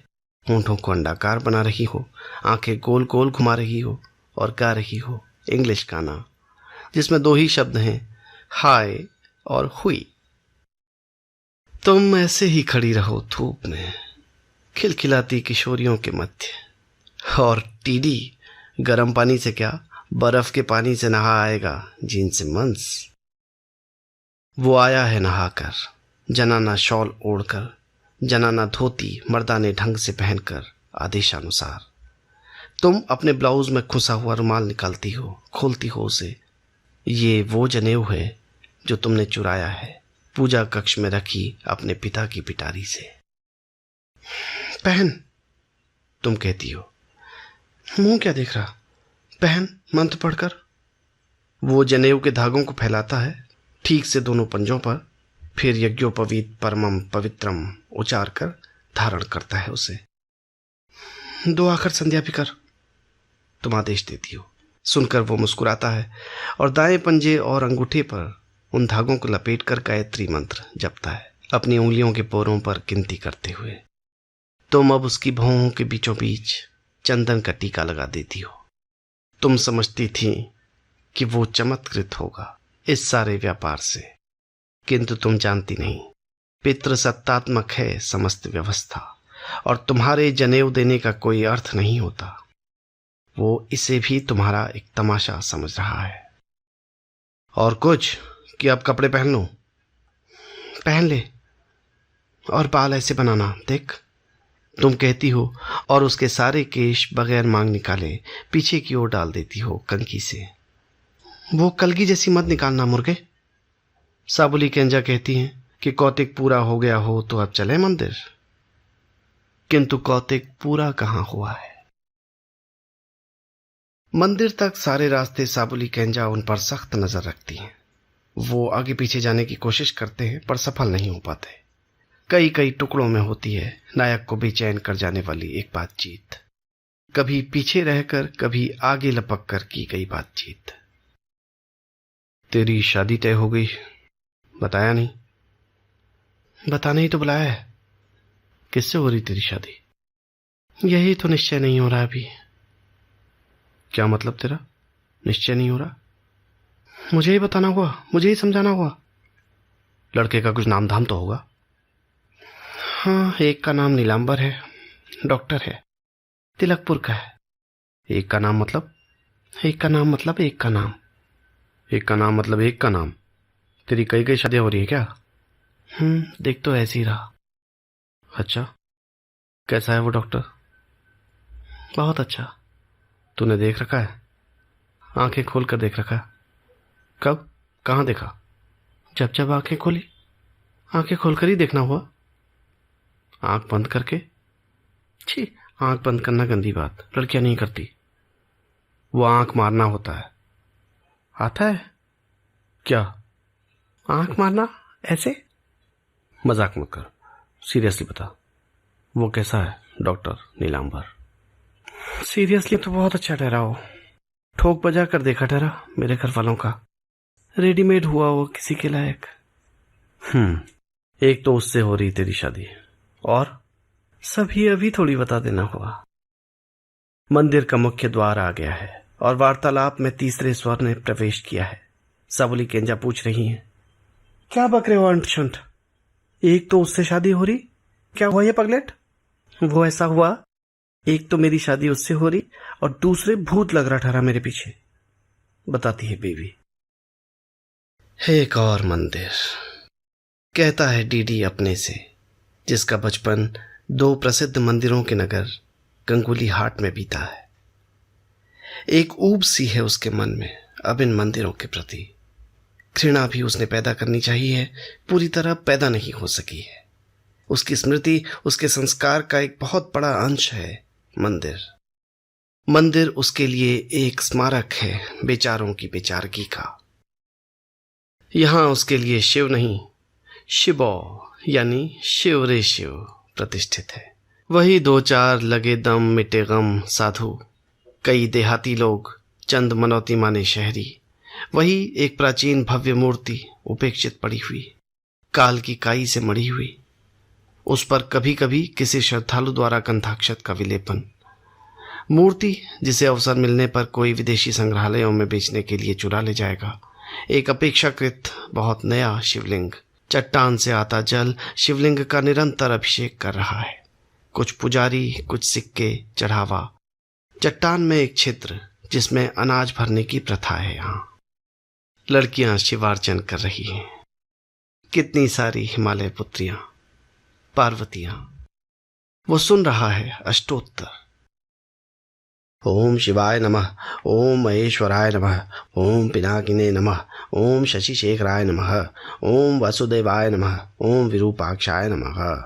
होंठों को अंडाकार बना रही हो, आंखें गोल गोल घुमा रही हो और गा रही हो इंग्लिश गाना, जिसमें दो ही शब्द हैं, हाय और हुई। तुम ऐसे ही खड़ी रहो धूप में, खिलखिलाती किशोरियों के मध्य। और टीडी गर्म पानी से क्या, बर्फ के पानी से नहा आएगा जीन सिमंस। वो आया है नहाकर, जनाना शॉल ओढ़कर, जनाना धोती मर्दाने ढंग से पहनकर, आदेशानुसार। तुम अपने ब्लाउज में खुसा हुआ रुमाल निकालती हो, खोलती हो उसे। ये वो जनेऊ है जो तुमने चुराया है पूजा कक्ष में रखी अपने पिता की पिटारी से। पहन, तुम कहती हो। मुंह क्या देख रहा, पहन मंत्र पढ़कर। वो जनेऊ के धागों को फैलाता है ठीक से दोनों पंजों पर, फिर यज्ञोपवीत परमम पवित्रम उचार कर धारण करता है उसे। दो आखिर संध्या भी कर, तुम आदेश देती हो। सुनकर वो मुस्कुराता है और दाएं पंजे और अंगूठे पर उन धागों को लपेटकर गायत्री मंत्र जपता है, अपनी उंगलियों के पोरों पर गिनती करते हुए। तुम अब उसकी भौहों के बीचों बीच चंदन का टीका लगा देती हो। तुम समझती थी कि वो चमत्कृत होगा इस सारे व्यापार से, किंतु तुम जानती नहीं, पितृसत्तात्मक है समस्त व्यवस्था, और तुम्हारे जनेऊ देने का कोई अर्थ नहीं होता। वो इसे भी तुम्हारा एक तमाशा समझ रहा है। और कुछ कि अब कपड़े पहन लो। पहन ले, और बाल ऐसे बनाना देख, तुम कहती हो, और उसके सारे केश बगैर मांग निकाले पीछे की ओर डाल देती हो कंघी से। वो कलगी जैसी मत निकालना मुर्गे। साबुली केंजा कहती हैं कि कौतिक पूरा हो गया हो तो अब चले मंदिर, किंतु कौतिक पूरा कहाँ हुआ है। मंदिर तक सारे रास्ते साबुली केंजा उन पर सख्त नजर रखती हैं। वो आगे पीछे जाने की कोशिश करते हैं पर सफल नहीं हो पाते। कई कई टुकड़ों में होती है नायक को बेचैन कर जाने वाली एक बातचीत, कभी पीछे रहकर कभी आगे लपक कर की गई बातचीत। तेरी शादी तय हो गई, बताया नहीं? बताने ही तो बुलाया है। किससे हो रही तेरी शादी? यही तो निश्चय नहीं हो रहा अभी। क्या मतलब तेरा, निश्चय नहीं हो रहा? मुझे ही बताना हुआ, मुझे ही समझाना हुआ। लड़के का कुछ नाम धाम तो होगा? हाँ, एक का नाम नीलांबर है, डॉक्टर है, तिलकपुर का है। एक का नाम मतलब? एक का नाम मतलब एक का नाम। एक का नाम मतलब एक का नाम? तेरी कई कई शादियां हो रही है क्या? देख तो ऐसे ही रहा। अच्छा, कैसा है वो डॉक्टर? बहुत अच्छा। तूने देख रखा है? आंखें खोल कर देख रखा है। कब, कहाँ देखा? जब जब आंखें खोली। आंखें खोलकर ही देखना हुआ। आंख बंद करके? छी, आंख बंद करना गंदी बात, लड़कियां नहीं करती। वो आंख मारना होता है। आता है? क्या? आंख मारना ऐसे? मजाक मत कर, सीरियसली बता, वो कैसा है डॉक्टर नीलांबर? सीरियसली तो बहुत अच्छा ठहरा हो, ठोक बजा कर देखा ठहरा मेरे घर वालों का, रेडीमेड हुआ वो किसी के लायक। एक तो उससे हो रही तेरी शादी, और सभी अभी थोड़ी बता देना हुआ। मंदिर का मुख्य द्वार आ गया है और वार्तालाप में तीसरे स्वर ने प्रवेश किया है। साबुली केंजा पूछ रही हैं, क्या बक रहे हो अंट? एक तो उससे शादी हो रही, क्या हुआ ये पगलेट? वो ऐसा हुआ, एक तो मेरी शादी उससे हो रही और दूसरे भूत लग रहा ठहरा मेरे पीछे, बताती है बेबी। एक और मंदिर, कहता है डीडी अपने से, जिसका बचपन 2 प्रसिद्ध मंदिरों के नगर गंगुली हाट में बीता है। एक ऊब सी है उसके मन में अब इन मंदिरों के प्रति। घृणा भी उसने पैदा करनी चाहिए, पूरी तरह पैदा नहीं हो सकी है। उसकी स्मृति, उसके संस्कार का एक बहुत बड़ा अंश है मंदिर उसके लिए एक स्मारक है बेचारों की बेचारगी का। यहां उसके लिए शिव नहीं, शिवो यानी शिव रे शिव प्रतिष्ठित है। वही 2-4 लगे दम मिटे गम साधु, कई देहाती लोग, चंद मनौती माने शहरी। वही एक प्राचीन भव्य मूर्ति उपेक्षित पड़ी हुई, काल की काई से मड़ी हुई। उस पर कभी कभी किसी श्रद्धालु द्वारा कंठाक्षत का विलेपन। मूर्ति जिसे अवसर मिलने पर कोई विदेशी संग्रहालयों में बेचने के लिए चुरा ले जाएगा। एक अपेक्षाकृत बहुत नया शिवलिंग, चट्टान से आता जल शिवलिंग का निरंतर अभिषेक कर रहा है। कुछ पुजारी, कुछ सिक्के, चढ़ावा। चट्टान में एक छिद्र जिसमें अनाज भरने की प्रथा है। यहाँ लड़कियां शिवार्चन कर रही हैं। कितनी सारी हिमालय पुत्रियां, पार्वतियां। वो सुन रहा है अष्टोत्तर। ओम शिवाय नमः, ओम महेश्वराय नमः, ओम पिनाकिने नमः, ओम शशिशेखराय नमः, ओम वसुदेवाय नमः, ओम विरूपाक्षाय नमः।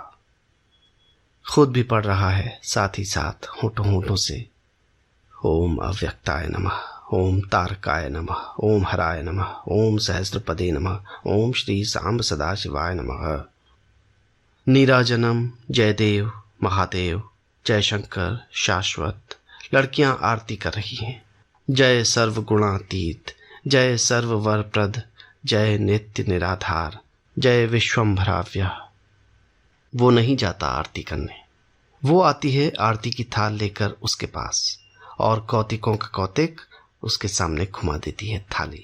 खुद भी पढ़ रहा है, साथ ही साथ होठों होठों से ओम अव्यक्ताय नमः, ओम तारकाय नमः, ओम हराय नमः, ओम सहस्रपदे नमः, ओम श्री सांब सदाशिवाय नमः। नीराजनम, जयदेव, महादेव, जयशंकर, शाश्वत। लड़कियां आरती कर रही हैं। जय सर्व गुणातीत, जय सर्व वरप्रद, जय नित्य निराधार, जय विश्वम्भराव्य। वो नहीं जाता आरती करने, वो आती है आरती की थाल लेकर उसके पास और कौतिकों का कौतिक उसके सामने घुमा देती है थाली।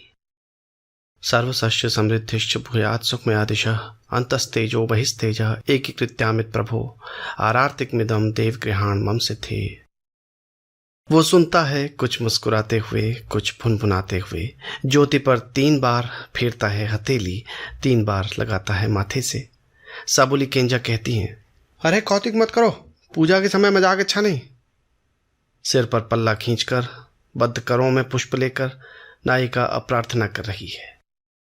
सर्वसस्य समृद्धिश्च भूयात् सुखमयादिशः अंतस्तेजो बहिस्तेजः एकीकृत्यामित प्रभो आरार्तिकमिदं देवगृहाण मम सिद्धे। वो सुनता है, कुछ मुस्कुराते हुए, कुछ भुनभुनाते हुए। ज्योति पर 3 बार फेरता है हथेली, 3 बार लगाता है माथे से। साबुली केंजा कहती हैं, अरे कौतिक मत करो, पूजा के समय मजाक अच्छा नहीं। सिर पर पल्ला खींचकर, बद्ध करों में पुष्प लेकर नायिका अप्रार्थना कर रही है।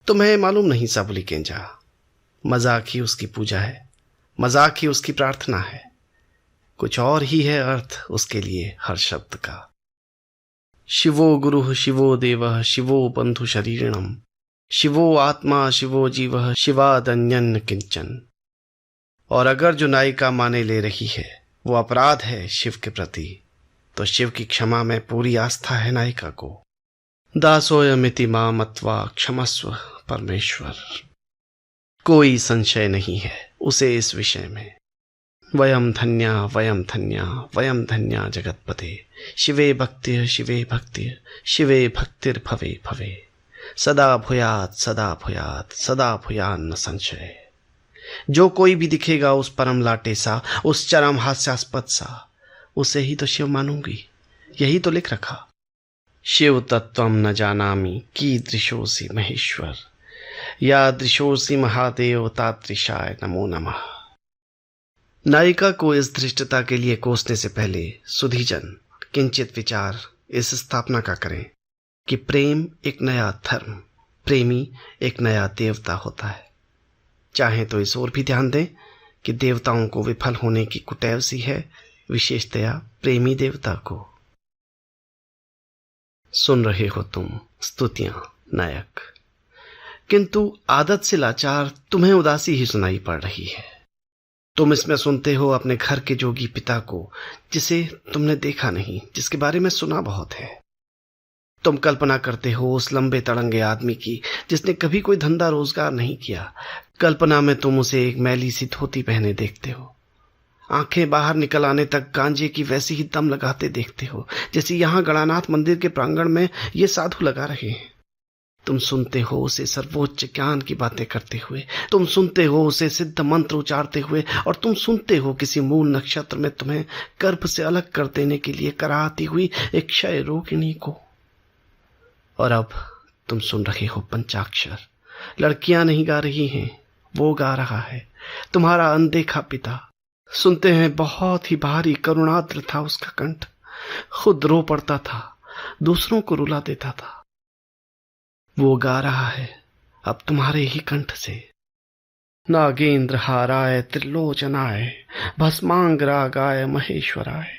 तुम्हें मालूम नहीं साबुली केंजा, मजाक ही उसकी पूजा है, मजाक ही उसकी प्रार्थना है। कुछ और ही है अर्थ उसके लिए हर शब्द का। शिवो गुरुः शिवो देवः शिवो बंधु शरीरिणम, शिवो आत्मा शिवो जीवः शिवादन्यन किंचन। और अगर जो नायिका माने ले रही है वो अपराध है शिव के प्रति, तो शिव की क्षमा में पूरी आस्था है नायिका को। दासोयमिति मां मत्वा क्षमस्व परमेश्वर। कोई संशय नहीं है उसे इस विषय में। वयम धन्या वयम धन्या वयम धन्या जगतपते, शिवे भक्ति शिवे भक्ति शिवे भक्तिर्भवे भवे, सदा भूयात् सदा भूयात् सदा भूयान्न संशय। जो कोई भी दिखेगा उस परम लाटे सा, उस चरम हास्यास्पद सा, उसे ही तो शिव मानूंगी। यही तो लिख रखा, शिव तत्वम न जानामि कीदृशोऽसि महेश्वर, यादृशोऽसि महादेव तादृशाय नमो नमः। नायिका को इस धृष्टता के लिए कोसने से पहले सुधीजन किंचित विचार इस स्थापना का करें कि प्रेम एक नया धर्म, प्रेमी एक नया देवता होता है। चाहे तो इस ओर भी ध्यान दें कि देवताओं को विफल होने की कुटैव सी है, विशेषतया प्रेमी देवता को। सुन रहे हो तुम स्तुतियां नायक, किंतु आदत से लाचार तुम्हें उदासी ही सुनाई पड़ रही है। तुम इसमें सुनते हो अपने घर के जोगी पिता को, जिसे तुमने देखा नहीं, जिसके बारे में सुना बहुत है। तुम कल्पना करते हो उस लंबे तड़ंगे आदमी की जिसने कभी कोई धंधा रोजगार नहीं किया। कल्पना में तुम उसे एक मैली सी धोती पहने देखते हो। आंखें बाहर निकल आने तक गांजे की वैसी ही दम लगाते देखते हो जैसे यहां गणानाथ मंदिर के प्रांगण में ये साधु लगा रहे हैं। तुम सुनते हो उसे सर्वोच्च ज्ञान की बातें करते हुए, तुम सुनते हो उसे सिद्ध मंत्र उचारते हुए, और तुम सुनते हो किसी मूल नक्षत्र में तुम्हें गर्भ से अलग कर देने के लिए कराती हुई एक क्षय रोगिणी को। और अब तुम सुन रहे हो पंचाक्षर। लड़कियां नहीं गा रही हैं, वो गा रहा है, तुम्हारा अनदेखा पिता। सुनते हैं बहुत ही भारी करुणाद्र था उसका कंठ, खुद रो पड़ता था, दूसरों को रुला देता था। वो गा रहा है अब तुम्हारे ही कंठ से। नागेंद्र हाराय त्रिलोचनाय भस्मांग रागाय महेश्वराय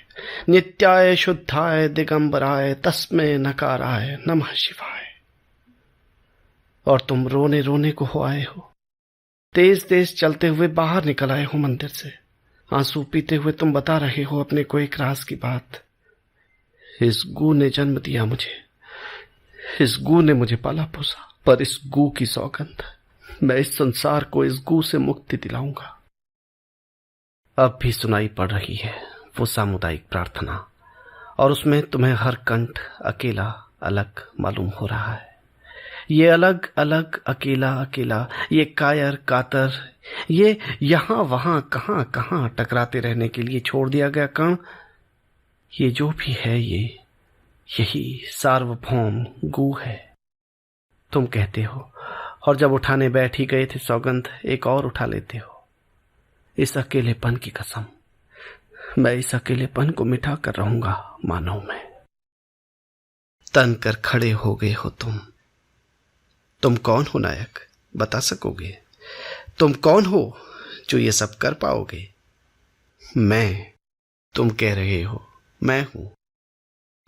नित्याय शुद्धाय दिगंबराय तस्मै नकाराय नमः शिवाय। और तुम रोने रोने को हो आए हो, तेज तेज चलते हुए बाहर निकल आए हो मंदिर से। आंसू पीते हुए तुम बता रहे हो अपने को एक राज की बात। इस गू ने जन्म दिया मुझे, इस गू ने मुझे पाला पोसा, पर इस गू की सौगंध, मैं इस संसार को इस गू से मुक्ति दिलाऊंगा। अब भी सुनाई पड़ रही है वो सामुदायिक प्रार्थना, और उसमें तुम्हें हर कंठ अकेला अलग मालूम हो रहा है। ये अलग अलग अकेला अकेला, ये कायर कातर, ये यहां वहां कहां कहां टकराते रहने के लिए छोड़ दिया गया कण, ये जो भी है ये यही सार्वभौम गू है। तुम कहते हो, और जब उठाने बैठ ही गए थे सौगंध एक और उठा लेते हो। इस अकेलेपन की कसम, मैं इस अकेलेपन को मिटा कर रहूंगा मानव में। तन कर खड़े हो गए हो तुम कौन हो नायक, बता सकोगे? तुम कौन हो जो ये सब कर पाओगे? मैं, तुम कह रहे हो, मैं हूं,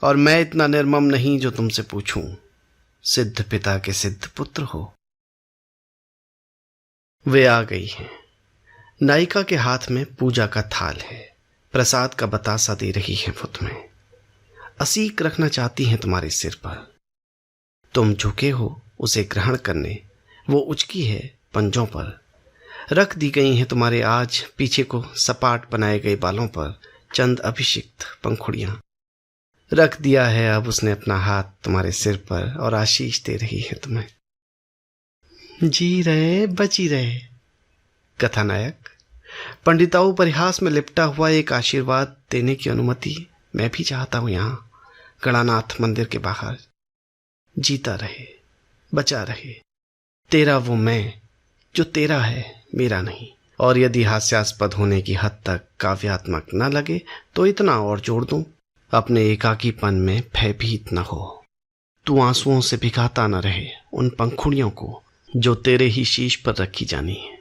और मैं इतना निर्मम नहीं जो तुमसे पूछूं। सिद्ध पिता के सिद्ध पुत्र हो। वे आ गई हैं। नायिका के हाथ में पूजा का थाल है, प्रसाद का बतासा दे रही है वो तुम्हें। असीक रखना चाहती हैं तुम्हारे सिर पर। तुम झुके हो उसे ग्रहण करने, वो उचकी है पंजों पर। रख दी गई हैं तुम्हारे आज पीछे को सपाट बनाए गए बालों पर चंद अभिषिक्त पंखुड़ियां। रख दिया है अब उसने अपना हाथ तुम्हारे सिर पर, और आशीष दे रही है तुम्हें। जी रहे बची रहे। कथानायक, पंडिताओं परिहास में लिपटा हुआ एक आशीर्वाद देने की अनुमति मैं भी चाहता हूं। यहां गणानाथ मंदिर के बाहर जीता रहे, बचा रहे तेरा वो मैं जो तेरा है, मेरा नहीं। और यदि हास्यास्पद होने की हद तक काव्यात्मक न लगे तो इतना और जोड़ दूं, अपने एकाकीपन में भयभीत न हो। तू आंसुओं से भिगाता न रहे उन पंखुड़ियों को जो तेरे ही शीश पर रखी जानी है।